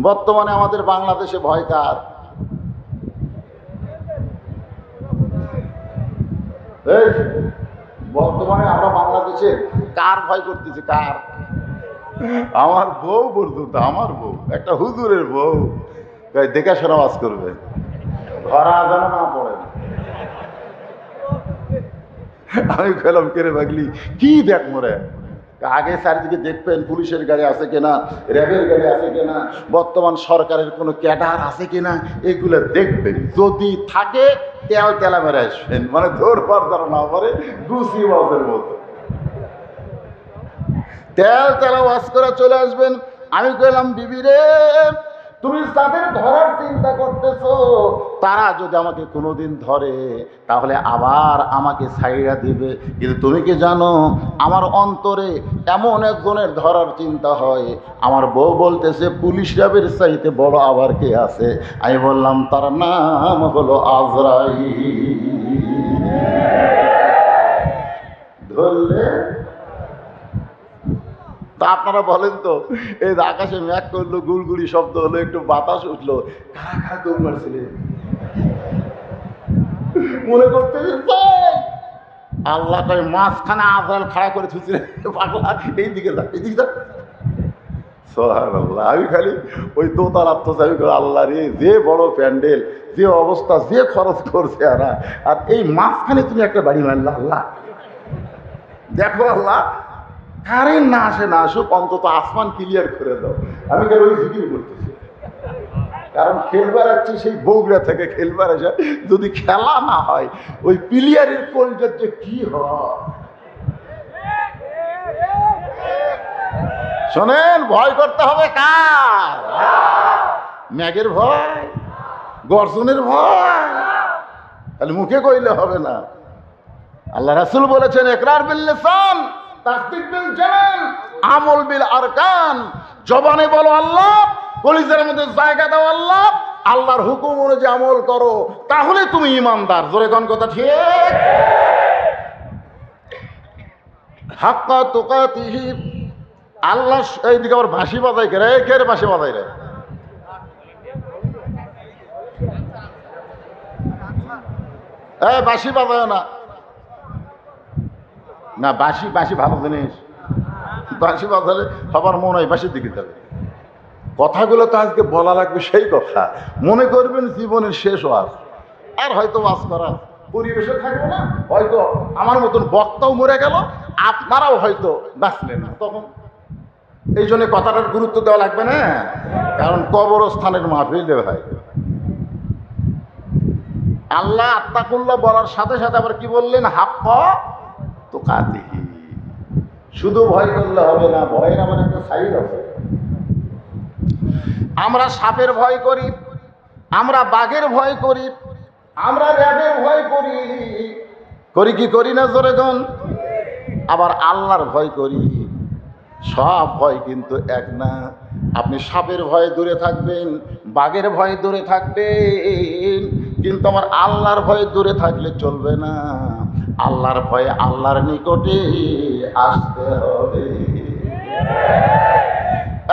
বর্তমানে আমাদের বাংলাদেশে ভয় কার? বর্তমানে আমরা বাংলাদেশে কার ভয় করতেছি? কার? আমার বউ পর্যন্ত, আমার বউ, একটা হুজুরের বউ দেখাশোনা ওয়াজ করবে, ঘরা যেন না পড়ে। আমি খেলাম কেড়ে ভাগলি কি দেখ মরে, আগে চারিদিকে দেখবেন পুলিশের গাড়ি আছে কিনা, র্যাবের গাড়ি আছে কিনা, বর্তমান সরকারের কোনো ক্যাডার আছে কিনা, এগুলো দেখবেন। যদি থাকে তেল তেলা মেরে আসবেন, মানে জোর পর যারা না পারে গুছি ওয়াজের মতো তেল তেলা ওয়াজ করে চলে আসবেন। আমি কইলাম বিবি রে, তুমি তাদের ধরার চিন্তা করতেছো, তারা যদি আমাকে কোনোদিন ধরে তাহলে আবার আমাকে ছাইড়া দিবে, কিন্তু তুমি কি জানো আমার অন্তরে এমন একজনের ধরার চিন্তা হয়। আমার বউ বলতেছে পুলিশ র্যাবের চাইতে বড় আবার কে আছে? আমি বললাম তার নাম হলো আজরাইল। ধরলে তা আপনারা বলেন তো, এই আকাশে মেঘ করলো, গুড়গুড়ি শব্দ হলো, একটু বাতাস উঠলো, কারা কারা দৌড় মারছিলেন? মনে করতে আল্লাহ কয় মাঝখানে আজরাইল খাড়া করে ছুঁচিলেন, পাগলা এইদিকে যা, এইদিকে যা। সুবহানাল্লাহ। আমি খালি ওই দোতার আত্মচাবি করে আল্লাহ রে, যে বড় প্যান্ডেল, যে অবস্থা, যে খরচ করছে আর এই মাঝখানে তুমি একটা বাড়ি মারলা, আল্লাহ দেখো আল্লাহ কারেন্ট না আসে না আসুক, অন্তত আসমান ক্লিয়ার করে দাও। আমি কেন ওই ভিডিও করতেছি, কারণ খেলবার আসছি সেই বগুড়া থেকে খেলবার আসে, যদি খেলা না হয় ওই প্লেয়ারের কলজার যে কি হয়। শোনেন, ভয় করতে হবে কার? ম্যাগের ভয়, গর্জনের ভয়, তাহলে মুখে কইলে হবে না। আল্লাহ রাসূল বলেছেন, ইকরার বিল লিসান, তাসদিক বিল জানান, আমল বিল আরকান। জবানে বলো আল্লাহ, কলিজার মধ্যে জায়গা দাও আল্লাহ, আল্লাহর হুকুম অনুযায়ী আমল করো, তাহলে তুমি ঈমানদার। জোরে কোন কথা ঠিক? হাক্কা তুকাতিহি, আল্লাহ। এইদিকে আবার বাঁশি বাজাই কে রে? কে বাঁশি বাজাই রে? বাঁশি বাজায় না, না বাঁশি, বাঁশি ভালো জিনিস। বাঁশি বাজালে সবার মনে হয় বাঁশির দিকে যাবে। কথাগুলো তো আজকে বলা লাগবে, সেই কথা মনে করবেন জীবনের শেষ ওয়াজ। আর হয়তো ওয়াজ করার পরিবেশে থাকবে না, হয়তো আমার মতন বক্তাও মরে গেল, আপনারাও হয়তো বাঁচলেন না তখন। এই জন্য কথাটার গুরুত্ব দেওয়া লাগবে না, কারণ কবরস্থানের মাহফিল হয়। আল্লাহ আত্তাকুল্লাহ বলার সাথে সাথে আবার কি বললেন? হাক্কা তুকাতিহি। শুধু ভয় করলে হবে না, ভয়ের আমার একটা সাইড আছে। আমরা সাপের ভয় করি, আমরা বাঘের ভয় করি, আমরা র্যাবের ভয় করি, করি কি করি না? জোরে গন। আবার আল্লাহর ভয় করি। সব ভয় কিন্তু এক না। আপনি সাপের ভয়ে দূরে থাকবেন, বাঘের ভয়ে দূরে থাকবেন, কিন্তু আমার আল্লাহর ভয়ে দূরে থাকলে চলবে না। আল্লাহর ভয়ে আল্লাহর নিকটে আসতে হবে।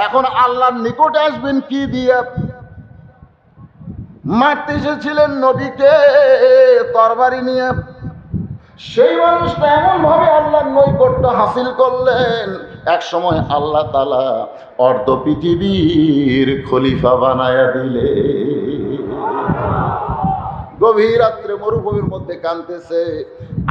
এখন আল্লাহর নিকটে আসবেন কি দিয়ে? মারতে এসেছিলেন নবীকে তরবারি নিয়ে, সেই মানুষটা এমন ভাবে আল্লাহর নৈকট্য হাসিল করলেন, এক সময় আল্লাহ তাআলা অর্ধ পৃথিবীর খলিফা বানায়া দিলে। গভীর রাত্রে মরুভূমির মধ্যে কাঁদতেছে।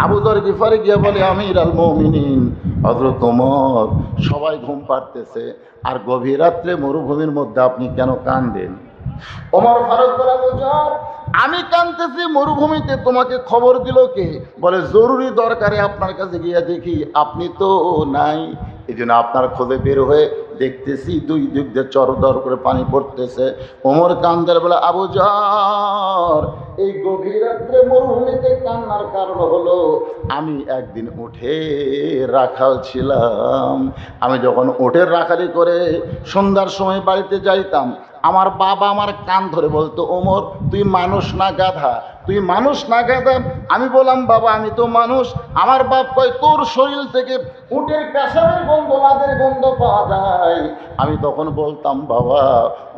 আবু যর গিফারি গিয়া বলে, আমির আল মুমিনিন হযরত ওমর, সবাই ঘুম পাড়তেছে, আর গভীর রাত্রে মরুভূমির মধ্যে আপনি কেন কাঁদেন? ওমর ফারুক বলে, আবু যর, আমি কাঁদতেছি মরুভূমিতে, তোমাকে খবর দিল কে? বলে, জরুরি দরকারে আপনার কাছে গিয়া দেখি আপনি তো নাই, এই জন্য আপনার খোঁজে বের হয়ে দেখতেছি দুই দিক দিয়ে চরদর করে পানি পড়তেছে। ওমর কান্দার বলে, আবু যর, এই গভীর রাত্রে মরুভূমিতে কান্নার কারণ হলো, আমি একদিন উঠে রাখাল ছিলাম। আমি যখন উঠের রাখালি করে সন্ধ্যার সময় বাড়িতে যাইতাম, আমার বাবা আমার কান ধরে বলতো, ওমর তুই মানুষ না গাধা, তুই মানুষ না গাধা। আমি বললাম, বাবা আমি তো মানুষ। আমার বাপ কয়, তোর শরীর থেকে উটের পেশাবের গন্ধ, লাদের গন্ধ পাওয়া যায়। আমি তখন বলতাম, বাবা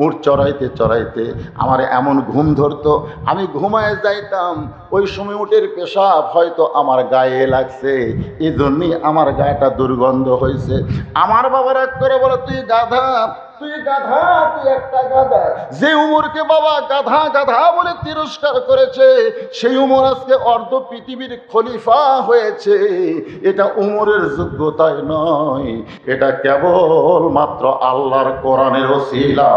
উট চড়াইতে চড়াইতে আমার এমন ঘুম ধরতো, আমি ঘুমায় যাইতাম, ওই সময় উটের পেশাব হয়তো আমার গায়ে লাগছে, এই জন্যই আমার গায়েটা দুর্গন্ধ হয়েছে। আমার বাবা রাগ করে বলে, তুই গাধা, তুই গাধা, তুই একটা গাধা। যে উমরকে বাবা গাধা গাধা বলে তিরস্কার করেছে, সেই উমর আজকে অর্ধ পৃথিবীর খলিফা হয়েছে। এটা উমরের যোগ্যতায় নয়, এটা কেবল মাত্র আল্লাহর কোরআনের ওসিলা।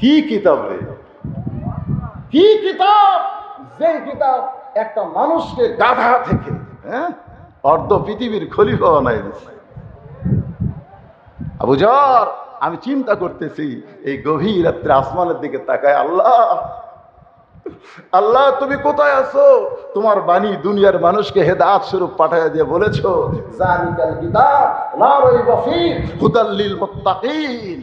কি কিতাব রে, কি কিতাব! যে কিতাব একটা মানুষকে গাধা থেকে অর্ধ পৃথিবীর খলিফা বানাই দিচ্ছে। আবু যর, আমি চিন্তা করতেছি, এই গভীর রাত্রে আসমানের দিকে তাকায়, আল্লাহ আল্লাহ তুমি কোথায় আছো? তোমার বাণী দুনিয়ার মানুষকে হেদায়েত স্বরূপ পাঠায় দিয়ে বলেছো, যালিকাল কিতাব লা রাইবা ফীহি হুদাল লিল মুত্তাকিন।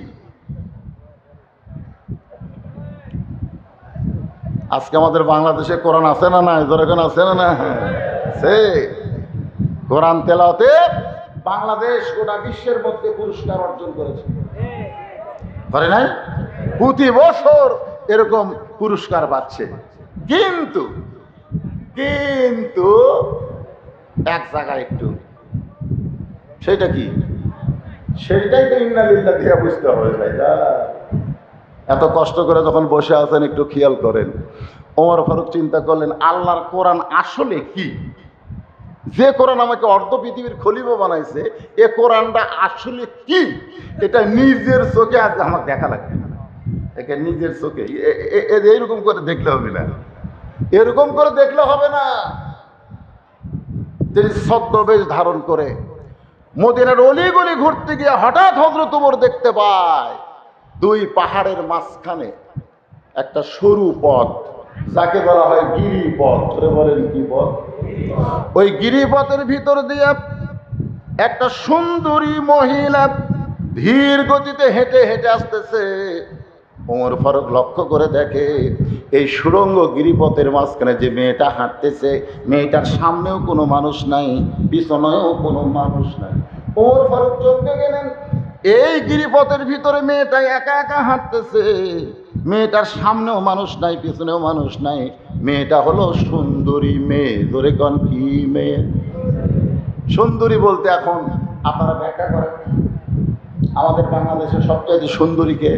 আজকে আমাদের বাংলাদেশে কোরআন আছে না নাই? যখন আছে না না, সে কোরআন তেলাওয়াতে বাংলাদেশ গোটা বিশ্বের মধ্যে পুরস্কার অর্জন করেছে, করে নাই? প্রতি বছর এরকম পুরস্কার পাচ্ছে। কিন্তু কিন্তু এক জায়গায় একটু, সেটা কি? সেইটাই তো ইন্না লিল্লাহ দিয়ে বুঝতে হবে। ভাই এত কষ্ট করে যখন বসে আছেন একটু খেয়াল করেন। ওমর ফারুক চিন্তা করলেন, আল্লাহর কোরআন আসলে কি? যে কোরআন আমাকে অর্ধ পৃথিবীর খলিফা বানাইছে, এ কোরআনটা আসলে কি এটা নিজের চোখে আজ আমার দেখা লাগবে। একে নিজের চোখে এইরকম করে দেখলে হবে না, এরকম করে দেখলে হবে না। তিনি ছদ্মবেশ ধারণ করে মদিনার অলিগলি ঘুরতে গিয়ে হঠাৎ হযরত ওমর দেখতে পায় দুই পাহাড়ের মাঝখানে একটা সরু পথ, যাকে বলা হয় গিরিপথ। ধরে বলেন কি পথ? ওই গিরিপথের ভিতর দিয়ে একটা সুন্দরী মহিলা ধীর গতিতে হেঁটে হেঁটে আসতেছে। ওমর ফারুক লক্ষ্য করে দেখে এই সুড়ঙ্গ গিরিপথের মাঝখানে যে মেয়েটা হাঁটতেছে, মেয়েটার সামনেও কোনো মানুষ নাই, পিছনেও কোনো মানুষ নাই। ওমর ফারুক চমকে গেলেন, এই গিরিপথের ভিতরে মেয়েটা একা একা হাঁটতেছে, মেয়েটার সামনেও মানুষ নাই, পিছনেও মানুষ নাই। মেয়েটা হলো সুন্দরী মেয়ে। ধরে কন কি মেয়ে? সুন্দরী বলতে এখন আপনারা ব্যাখ্যা করেন, আমাদের বাংলাদেশের সবচাইতে সুন্দরীকে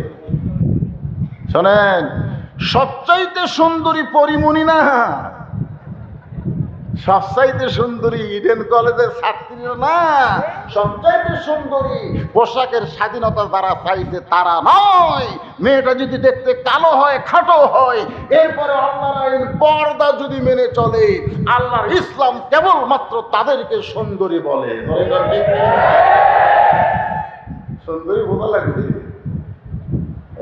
শোনেন, সবচাইতে সুন্দরী পরিমণি না, সবচাইতে সুন্দরী ইডেন কলেজের ছাত্রী না, সবচাইতে সুন্দরী পোশাকের স্বাধীনতা যারা চাইছে তারা নয়। মেয়েটা যদি দেখতে কালো হয়, খাটো হয়, এরপরে আল্লাহর আইন পর্দা যদি মেনে চলে, আল্লাহর ইসলাম কেবলমাত্র তাদেরকে সুন্দরী বলে। সুন্দরী বোঝা লাগবে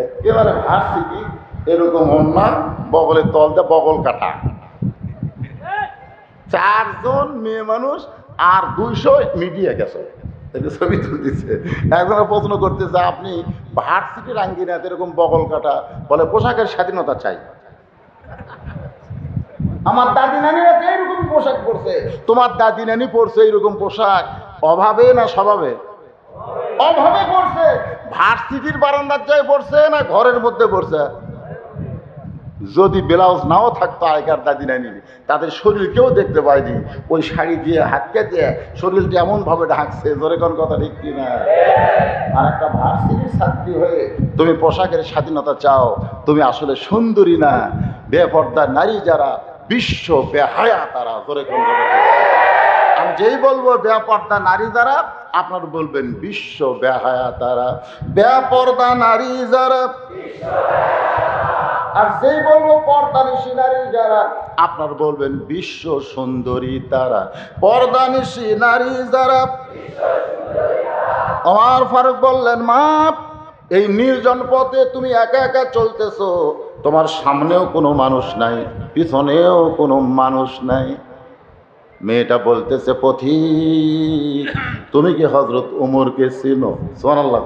একেবারে ভার্সিটি এরকম অন্যা বগলের তলতে বগল কাটা, 4 জন মেয়ে মানুষ আর 200 মিডিয়া গেছে, ছবি তুলতেছে। একজনের প্রশ্ন করতেছে, আপনি ভার্সিটির আঙ্গিনাতে এরকম বগল কাটা, বলে পোশাকের স্বাধীনতা চাই। আমার দাদি নানিরা তো এইরকম পোশাক পরছে, তোমার দাদি নানি পরছে এইরকম পোশাক অভাবে না স্বভাবে? অভাবে পড়ছে। ভার্সিটির বারান্দার যায় পড়ছে না ঘরের মধ্যে পড়ছে? যদি ব্লাউজ নাও থাকতো আগেকার দাদি নানি, তাদের শরীর কেউ দেখতে পায়নি, ওই শাড়ি দিয়ে হাতকে দিয়ে শরীরটা এমনভাবে ঢাকছে। ধরে কোন কথা ঠিক কিনা? আর একটা ভার্সিটির ছাত্রী হয়ে তুমি পোশাকের স্বাধীনতা চাও, তুমি আসলে সুন্দরী না, বেপর্দা নারী যারা বিশ্ব বেহায়া তারা। ধরে কোন কথা? আমি যেই বলবো বেপর্দা নারী যারা, আপনার বলবেন বিশ্ব বেহায়া তারা। বেপর্দা নারী যারা, আর যেই বলবো পর্দানিশী নারী যারা, আপনার বলবেন বিশ্ব সুন্দরী তারা। পর্দানিশী নারী যারা। ওমর ফারুক বললেন, মা, এই নির্জন পথে তুমি একা একা চলতেছো, তোমার সামনেও কোনো মানুষ নাই, পিছনেও কোনো মানুষ নাই। মেয়েটা বলতেছে, পথিক, তুমি কি হযরত উমরকে চিনো? সুবহানাল্লাহ।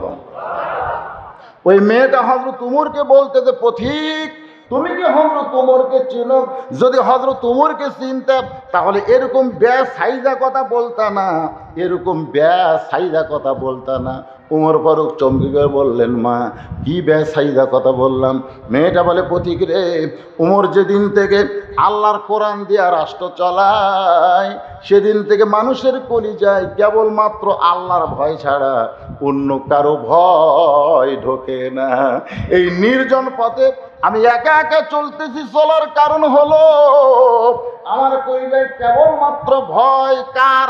ওই মেয়েটা হযরত উমরকে বলতেছে, পথিক, তুমি কি হযরত উমরকে চিনো? যদি হযরত উমরকে চিনতাম তাহলে এরকম বেসাইজা কথা বলতা না, এরকম বেসাইজা কথা বলতা না। উমর ফারুক চমকে গিয়ে বললেন, মা, কি বেসাইজা কথা বললাম? মেয়েটা বলে, পথিক রে, উমর যেদিন থেকে আল্লাহর কোরআন দিয়া রাষ্ট্র চালায়, সেদিন থেকে মানুষের কলিজায় কেবলমাত্র আল্লাহর ভয় ছাড়া অন্য কারো ভয় ঢোকে না। এই নির্জন পথে আমি একা একা চলতেছি, চলার কারণ হলো আমার কলিজায় কেবলমাত্র ভয়। কার?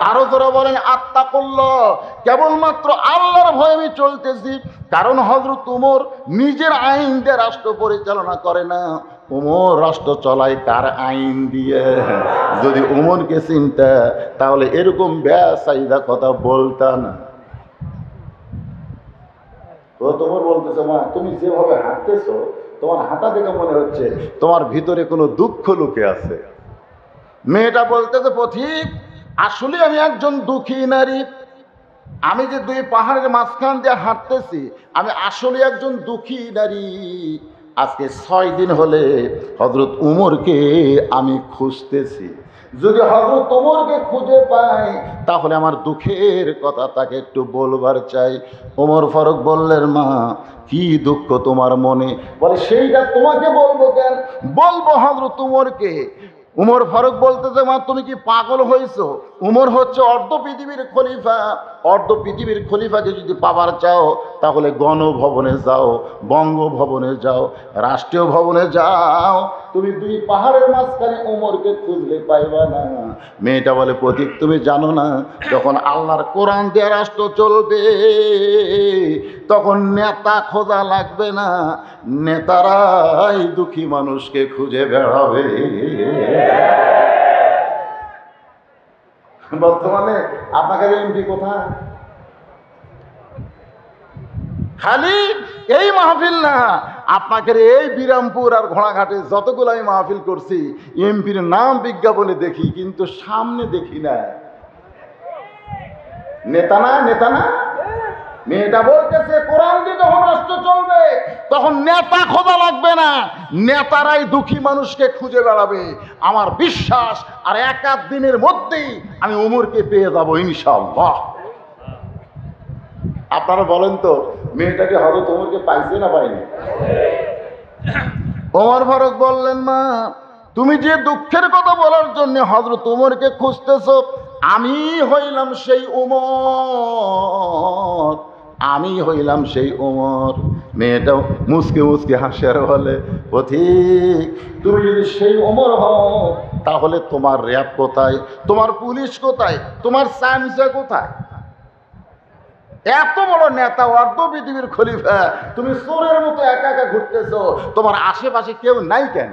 আরো যারা বলেন আত্তাকুল্লাহ, কেবলমাত্র আল্লাহর ভয়ে আমি চলতেছি। কারণ হযরত উমর নিজের আইন দিয়ে রাষ্ট্র পরিচালনা করে না, উমর রাষ্ট্র চলায় কার আইন দিয়ে। যদি উমরকে চিনতা তাহলে এরকম বেসাইদা কথা বলতা না। তোমার বলতেছে, মা, তুমি যেভাবে হাঁটতেছো, তোমার হাঁটা দেখে মনে হচ্ছে তোমার ভিতরে কোনো দুঃখ লুকে আছে। মেয়েটা বলতেছে, পথিক, আসলে আমি একজন দুঃখী নারী। আমি যে দুই পাহাড়ের মাঝখান দিয়ে হাঁটতেছি, আমি আসলে একজন দুঃখী নারী। আজকে 6 দিন হলে হযরত উমরকে আমি খুঁজতেছি। যদি হযরত উমরকে খুঁজে পাই তাহলে আমার দুঃখের কথা তাকে একটু বলবার চাই। ওমর ফারুক বললেন, মা, কি দুঃখ তোমার মনে? বলে, সেইটা তোমাকে বলবো কেন? বলবো হযরত উমরকে। উমর ফারুক বলতেছে, মা, তুমি কি পাগল হয়েছো? উমর হচ্ছে অর্ধ পৃথিবীর খলিফা, অর্ধ পৃথিবীর খলিফাকে যদি পাবার চাও তাহলে গণভবনে যাও, বঙ্গভবনে যাও, রাষ্ট্রীয় ভবনে যাও, তুমি দুই পাহাড়ের মাঝখানে ওমরকে খুঁজলে পাইবা না। মেয়েটা বলে প্রতীক তুমি জানো না, যখন আল্লাহর কোরআন দিয়ে রাষ্ট্র চলবে তখন নেতা খোঁজা লাগবে না, নেতারাই দুঃখী মানুষকে খুঁজে বেড়াবে। বর্তমানে আপনাকে এমপি কোথায়? খালি এই মাহফিল না, আপনাকে এই বিরামপুর আর ঘোড়াঘাটে যতগুলো আমি মাহফিল করছি এমপির নাম বিজ্ঞাপনে দেখি, কিন্তু সামনে দেখি না। নেতা না, নেতা না। মেয়েটা বলতেছে কোরআন দিয়ে যখন রাষ্ট্র চলবে তখন নেতা খোঁজা লাগবে না, নেতারাই দুঃখী মানুষকে খুঁজে বেড়াবে। আমার বিশ্বাস আর এক আধ দিনের মধ্যেই আমি ওমরকে পেয়ে যাবো ইনশাআল্লাহ। আপনারা বলেন তো, মেয়েটাকে হযরত ওমরকে পাইছে না পাইনি? ওমর ফারুক বললেন, মা তুমি যে দুঃখের কথা বলার জন্য হযরত ওমরকে খুঁজতেছো, আমি হইলাম সেই ওমর, আমি হইলাম সেই ওমর। মেয়েটাও মুসকে মুসকে হাসে আর বলে, পথিক তুমি যদি সেই ওমর হও তাহলে তোমার র্যাব কোথায়, তোমার পুলিশ কোথায়, তোমার সায়েন্সে কোথায়? এত বড় নেতা, অর্ধ পৃথিবীর খলিফা, তুমি চোরের মতো একা একা ঘুরতেছো, তোমার আশেপাশে কেউ নাই কেন?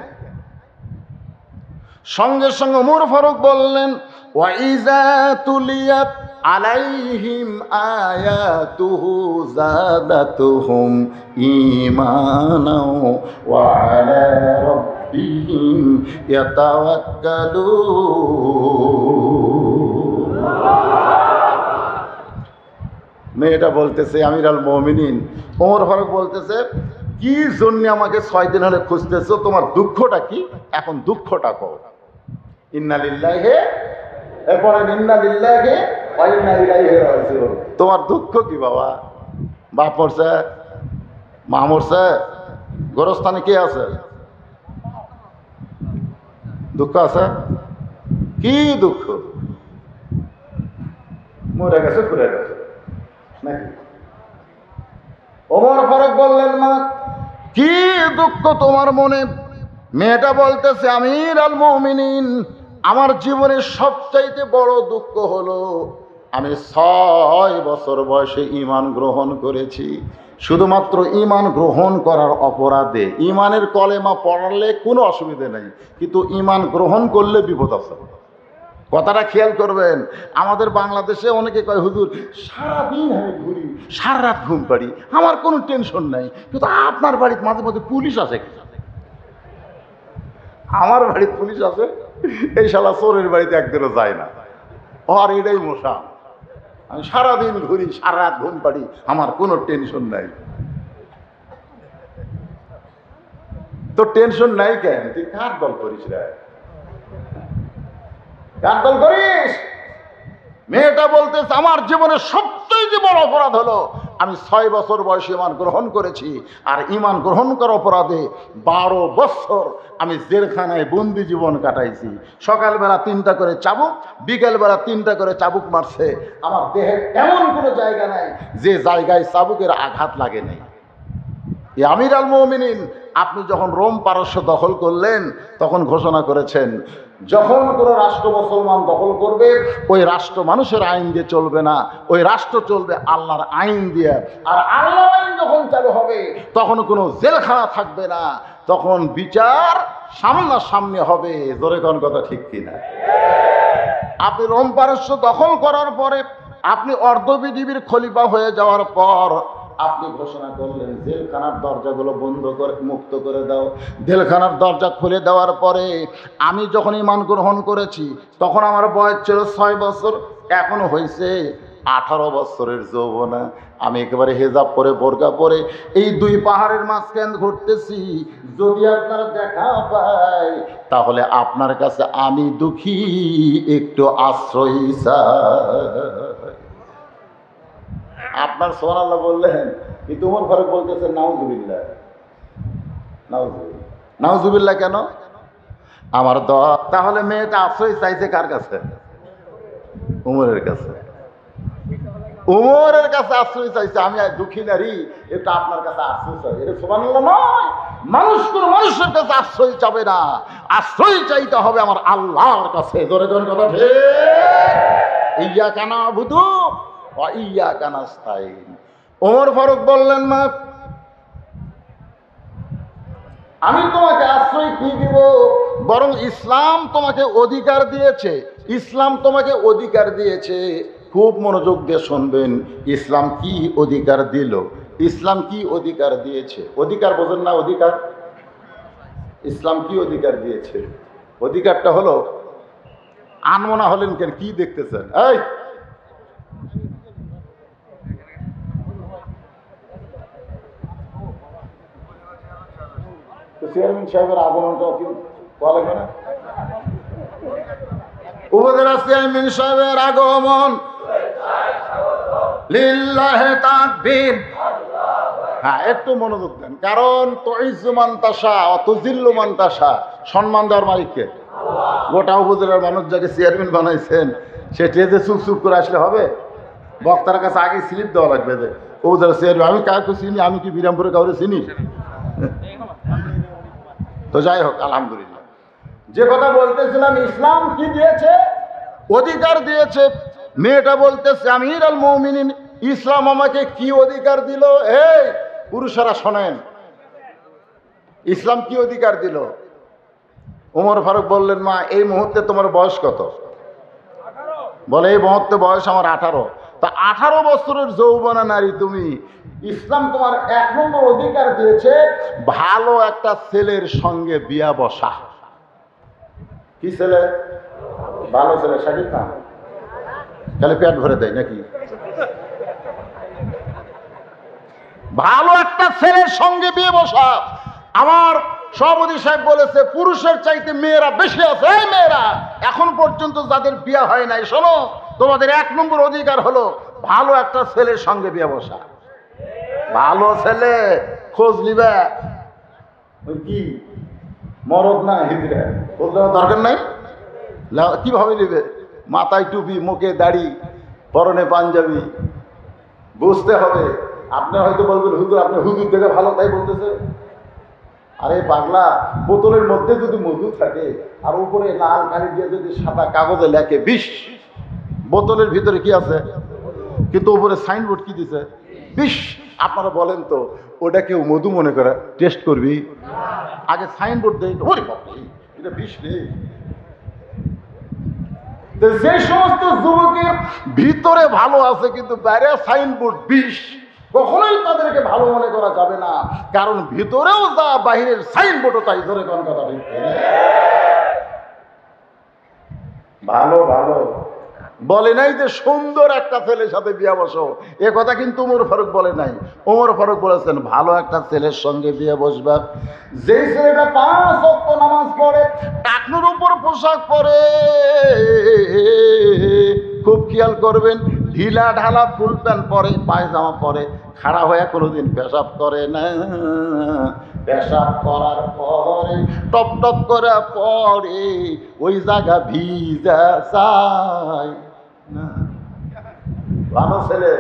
সঙ্গে সঙ্গে ওমর ফারুক বললেন, ওয়াইজা তুলিয়াত আলাইহিম আয়াতুহু যাদাতুহুম ঈমানাও ওয়া আলা রাব্বিহিম ইয়াতাওয়াক্কালুন। মেয়েটা বলতেছে, আমিরুল মুমিনিন, ওমর ফারুক বলতেছে, কি জন্য আমাকে 6 দিন হলে খুঁজতেছো, তোমার দুঃখটা কি? এখন দুঃখটা কও। ইন্না লিল্লাহি, এরপরে ইন্না লিল্লাহি ওয়া ইন্না ইলাইহি রাজিউন। তোমার দুঃখ কি বাবা? বাপ মরছে, মা মরছে, গোরস্থানে কে আছে? দুঃখ আছে? কি দুঃখ? মরে গেছে, ঘুরে গেছে নাকি? ওমর ফারুক বললেন, মা কি দুঃখ তোমার মনে? মেয়েটা বলতেছে, আমিরুল মুমিনিন, আমার জীবনের সবচাইতে বড় দুঃখ হলো আমি 6 বছর বয়সে ঈমান গ্রহণ করেছি। শুধুমাত্র ঈমান গ্রহণ করার অপরাধে, ঈমানের কলেমা পড়লে কোনো অসুবিধা নেই, কিন্তু ঈমান গ্রহণ করলে বিপদ আছে। কথাটা খেয়াল করবেন। আমাদের বাংলাদেশে অনেকে কয়, হুজুর সারাদিন আমি ঘুরি, সারা রাত ঘুম পাড়ি, আমার কোনো টেনশন নাই, কিন্তু আপনার বাড়িতে মাঝে মাঝে পুলিশ আসে। আমার বাড়িতে পুলিশ আছে, এই শালা চোরের বাড়িতে একদিনও যায় না, আর এটাই মশা। আমি সারাদিন ঘুরি, সারা রাত ঘুম পাড়ি, আমার কোনো টেনশন নাই। তো টেনশন নাই কেন? তুই কার দল করিস রে? কার দল করিস? মেয়েটা বলতেছে, আমার জীবনের সবচেয়ে বড় অপরাধ হলো আমি 6 বছর বয়সে ঈমান গ্রহণ করেছি, আর ঈমান গ্রহণ করার অপরাধে 12 বছর আমি জেলখানায় বন্দি জীবন কাটাইছি। সকালবেলা 3টা করে চাবুক, বিকেলবেলা 3টা করে চাবুক মারছে। আমার দেহের এমন কোনো জায়গা নাই যে জায়গায় চাবুকের আঘাত লাগে নাই। আমিরুল মুমিনিন, আপনি যখন রোম পারস্য দখল করলেন তখন ঘোষণা করেছেন, যখন কোনো রাষ্ট্র মুসলমান দখল করবে ওই রাষ্ট্র মানুষের আইন দিয়ে চলবে না, ওই রাষ্ট্র চলবে আল্লাহর আইন দিয়ে। আর আল্লাহর আইন যখন চালু হবে তখন কোনো জেলখানা থাকবে না, তখন বিচার সামনাসামনি হবে। জোরে কোন কথা ঠিক কিনা? আপনি রোম পারস্য দখল করার পরে, আপনি অর্ধ পৃথিবীর খলিফা হয়ে যাওয়ার পর আপনি ঘোষণা করলেন জেলখানার দরজাগুলো বন্ধ করে, মুক্ত করে দাও। জেলখানার দরজা খুলে দেওয়ার পরে আমি যখন ঈমান গ্রহণ করেছি তখন আমার বয়স ছিল 6 বছর, এখনো হয়েছে 18 বছরের যৌবনা। আমি একেবারে হেজাব পরে, বোরকা পরে এই 2 পাহাড়ের মাঝখান ঘুরতেছি। যদি আপনার দেখা পাই তাহলে আপনার কাছে আমি দুঃখী, একটু আশ্রয় চাই। আপনার সুবহানাল্লাহ বললেন, কিন্তু ওমর ফারুক বলতেছে নাউজুবিল্লাহ। নাউজুবিল্লাহ, নাউজুবিল্লাহ কেন? আমার দোয়া। তাহলে মেয়েটা আশ্রয় চাইছে কার কাছে? ওমরের কাছে। উমরের কাছে আশ্রয় চাইছে, আমি দুঃখী নারী, এটা আপনার কাছে আশ্রয় চাই। এটা সুবহানাল্লাহ নয়। মানুষ কোন মানুষের কাছে আশ্রয় চাবে না, আশ্রয় চাইতে হবে আমার আল্লাহর কাছে। জোরে জোরে কথা ঠিক। ইয়্যাকা না'বুদু ওয়া ইয়্যাকা নাস্তাইন। ওমর ফারুক বললেন, মা আমি তোমাকে আশ্রয় কি দিব, বরং ইসলাম তোমাকে অধিকার দিয়েছে, ইসলাম তোমাকে অধিকার দিয়েছে। খুব মনোযোগ দিয়ে শুনবেন, ইসলাম কি অধিকার দিল, ইসলাম কি অধিকার দিয়েছে। অধিকার বোঝেন না? অধিকার, ইসলাম কি অধিকার দিয়েছে? অধিকারটা হলো, আনমনা হলেন কেন, কি দেখতেছেন? এই চেয়ারম্যান সাহেবের আগমনটা কি বলা লাগে না? উপজেলা চেয়ারম্যান সাহেবের আগমন, লিল্লাহে তাকবীর। হ্যাঁ, একটু মনোযোগ দেন, কারণ তুইজ্জু মান তাশা ওয়া তুযিল্লু মান তাশা, সম্মান দেওয়ার মালিককে। গোটা উপজেলার মানুষ যাকে চেয়ারম্যান বানাইছেন, সে ট্রেজে চুপ চুপ করে আসলে হবে? বক্তার কাছে আগে স্লিপ দেওয়া লাগবে যে উপজেলা চেয়ারম্যান। আমি কাউকে চিনি? আমি কি বিরামপুরে কাউরে চিনি? তো যাই হোক, আলহামদুলিল্লাহ। যে কথা বলতেছিলাম, ইসলাম কি দিয়েছে? অধিকার দিয়েছে। মেয়েটা বলতেছে, আমির আল মুমিনিন, ইসলাম আমাকে কি অধিকার দিল? এই পুরুষেরা শোনেন, ইসলাম কি অধিকার দিল? ওমর ফারুক বললেন, মা এই মুহূর্তে তোমার বয়স কত? বলে, এই মুহূর্তে বয়স আমার 18। তা 18 বছরের যৌবনা নারী তুমি, ইসলাম তোমার 1 নম্বর অধিকার দিয়েছে ভালো একটা ছেলের সঙ্গে বিয়া বসা। কি ছেলে? ভালো ছেলে। শাকিব খান তাহলে পেট ভরে দেয় নাকি? ভালো একটা ছেলের সঙ্গে বিয়ে বসা। আমার সভাপতি সাহেব বলেছে, পুরুষের চাইতে মেয়েরা বেশি আছে। এই মেয়েরা এখন পর্যন্ত যাদের বিয়ে হয় নাই, শোনো, তোমাদের 1 নম্বর অধিকার হলো ভালো একটা ছেলের সঙ্গে বিয়ে বসা। ভালো ছেলে খোঁজ নিবে, ওই কি মরদ না হিজড়া, খোঁজ নেওয়ার দরকার নাই। কিভাবে নিবে? মাথায় টুপি, মুখে দাড়ি, পরনে পাঞ্জাবি, বুঝতে হবে। আপনি হয়তো বলবেন, হুজুর আপনি হুজুর দেখে ভালো তাই বলতেছে। আরে পাগলা, বোতলের মধ্যে যদি মধু থাকে আর উপরে লাল কালি দিয়ে যদি সাদা কাগজে লেখে 20, বোতলের ভিতরে কি আছে? কিন্তু উপরে সাইনবোর্ড কি দিছে? 20। আপনারা বলেন তো, ওটা কেউ মধু মনে করে টেস্ট করবি? আগে সাইনবোর্ড দেয়, ওরে বাবা এটা 20 নেই। যে সমস্ত যুবকের ভিতরে ভালো আছে কিন্তু বাইরে সাইনবোর্ড 20, কখনোই তাদেরকে ভালো মনে করা যাবে না, কারণ ভিতরেও যা বাহিরের সাইনবোর্ডও তাই। ধরে কোন কথা ঠিক? ভালো ভালো বলে নাই যে সুন্দর একটা ছেলের সাথে বিয়ে বসো, এ কথা কিন্তু ওমর ফারুক বলে নাই। ওমর ফারুক বলেছেন ভালো একটা ছেলের সঙ্গে বিয়ে বসবা, যেই ছেলেটা 5 ওয়াক্ত নামাজ পড়ে, টাকনুর উপর পোশাক পরে। খুব খেয়াল করবেন, ঢিলা ঢালা ফুল প্যান্ট পরে, পায়জামা পরে, খাড়া হয়ে কোনোদিন পেশাব করে না। পেশাব করার পরে টপ টপ করে পড়ে, ওই জায়গা ভিজা যায় না। ভালো ছেলে,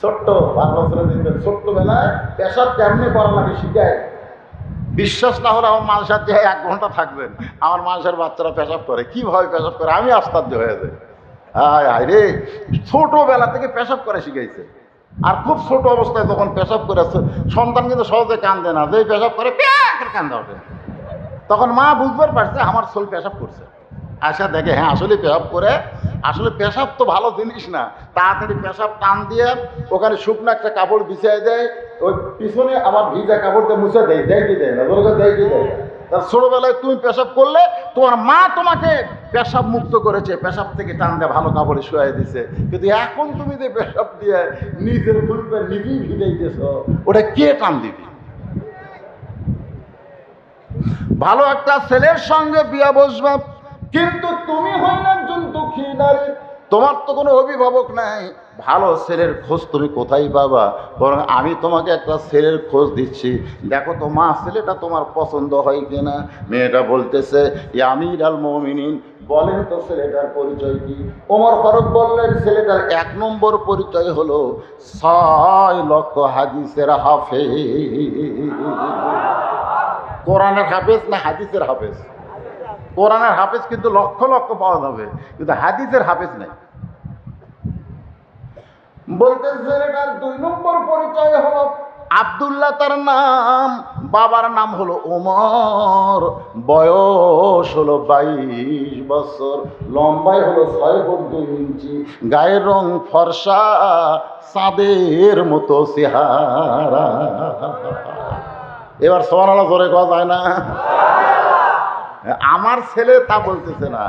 ছোট্ট ভালো ছেলে দেখবেন ছোট্টবেলায় পেশাব কেমনি করা লাগে শিখায়। বিশ্বাস না হলে আমার মালসার দিয়ে 1 ঘন্টা থাকবেন, আমার মালসার বাচ্চারা পেশাব করে, কিভাবে পেশাব করে আমি আশ্চর্য হয়ে যাই। হায় রে, ছোটবেলা থেকে পেশাব করে শিখাইছে। আর খুব ছোট অবস্থায় যখন পেশাব করেছে, সন্তান কিন্তু সহজে কান্দে না, যেই পেশাব করে কান্দা ওঠে। তখন মা বুঝবার পারছে আমার ছেলে পেশাব করছে, আসা দেখে হ্যাঁ আসলে পেশাব করে। আসলে পেশাব তো ভালো জিনিস না, তাড়াতাড়ি পেশাব টান দিয়ে ওখানে শুকনো একটা কাপড় বিছিয়ে দেয়, ওই পিছনে আবার ভিজা কাপড় দিয়ে মুছে দেয়। দেয় কি দেয় না? দেয় কি দেয়? তার ছোটবেলায় তুমি পেশাব করলে তোমার মা তোমাকে পেশাব মুক্ত করেছে, পেশাব থেকে টান দিয়ে ভালো কাপড়ে শুয়ে দিছে। কিন্তু এখন তুমি যে পেশাব দিয়ে নিজের ফুলপে নিজেই ভিজাইতেছ, ওটা কে টান দিবি? ভালো একটা ছেলের সঙ্গে বিয়া বসবা, কিন্তু তুমি হইলে একজন দুঃখী নারী, তোমার তো কোনো অভিভাবক নাই, ভালো ছেলের খোঁজ তুমি কোথায় পাবা? বরং আমি তোমাকে একটা ছেলের খোঁজ দিচ্ছি, দেখো তো মা ছেলেটা তোমার পছন্দ হয় কিনা। মেয়েটা বলতেছে, ইয়া আমির আল মুমিনিন, বলেন তো ছেলেটার পরিচয় কি? ওমর ফারুক বললেন, ছেলেটার 1 নম্বর পরিচয় হলো 6 লক্ষ হাদিসের হাফেজ। কোরআনের হাফেজ না হাদিসের হাফেজ? কোরআনের হাফেজ কিন্তু লক্ষ লক্ষ পাওয়া যাবে, কিন্তু হাদিসের হাফেজ নাই। বলতে ছেলেটার 2 নম্বর পরিচয় হলো আব্দুল্লাহ তার নাম, বাবার নাম হলো ওমর, বয়স হলো 22 বছর, লম্বায় হলো 6 ফুট 2 ইঞ্চি, গায়ের রং ফর্সা, চাঁদের মতো চেহারা। এবার সুবহানাল্লাহ জোরে কথা যায় না? আমার ছেলে তা বলতেছে না,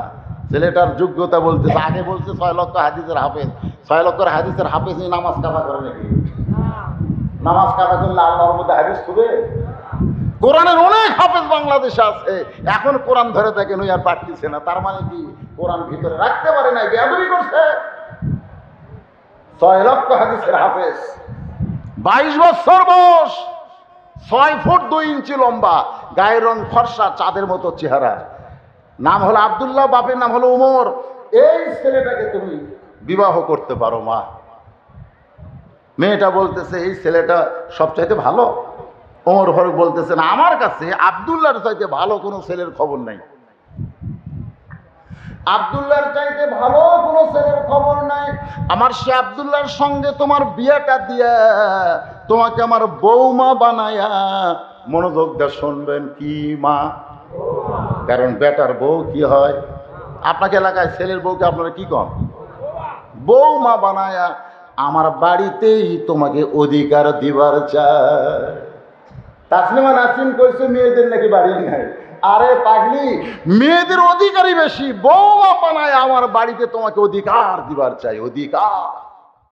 ছেলেটার যোগ্যতা বলতেছে। আগে বলছে 6 লক্ষ হাদিসের হাফেজ। 6 লক্ষ হাদিসের হাফেজ নামাজ কাজা করে নাকি? নামাজ কাজা করলে আল্লাহর মধ্যে হাদিস হবে? কোরআনের অনেক হাফেজ বাংলাদেশে আছে, এখন কোরআন ধরে দেখেন ওই আর পারতেছে না। তার মানে কি কোরআন ভিতরে রাখতে পারে না, বেয়াদবি করছে। 6 লক্ষ হাদিসের হাফেজ, 22 বছর বয়স, 6 ফুট 2 ইঞ্চি লম্বা, গায়ের রং ফর্সা, চাঁদের মতো চেহারা, নাম হলো আব্দুল্লাহ, বাপের নাম হলো ওমর। এই ছেলেটাকে তুমি বিবাহ করতে পারো মা। মেয়েটা বলতেছে এই ছেলেটা সবচাইতে ভালো। ওমর ফারুক বলতেছেন আমার কাছে আব্দুল্লাহর চাইতে ভালো কোনো ছেলের খবর নাই। আব্দুল্লাহর চাইতে ভালো কোনো ছেলের খবর নাই। আমার সে আব্দুল্লাহর সঙ্গে তোমার বিয়েটা দিয়া তোমাকে আমার বৌমা বানায়া, মনোযোগ দিয়ে শুনবেন, কি মা? কারণ বেটার বউ কি হয়? আপনাকে এলাকায় ছেলের বউকে আপনারা কি কন? বৌমা বানায়া আমার বাড়িতেই তোমাকে অধিকার দিবার চায়। তাসলিমা নাসরিন কইছে মেয়েদের নাকি বাড়ি নাই। আরে পাগলি, মেয়েদের অধিকারই বেশি। বৌমা বানায় আমার বাড়িতে তোমাকে অধিকার দিবার চাই, অধিকার।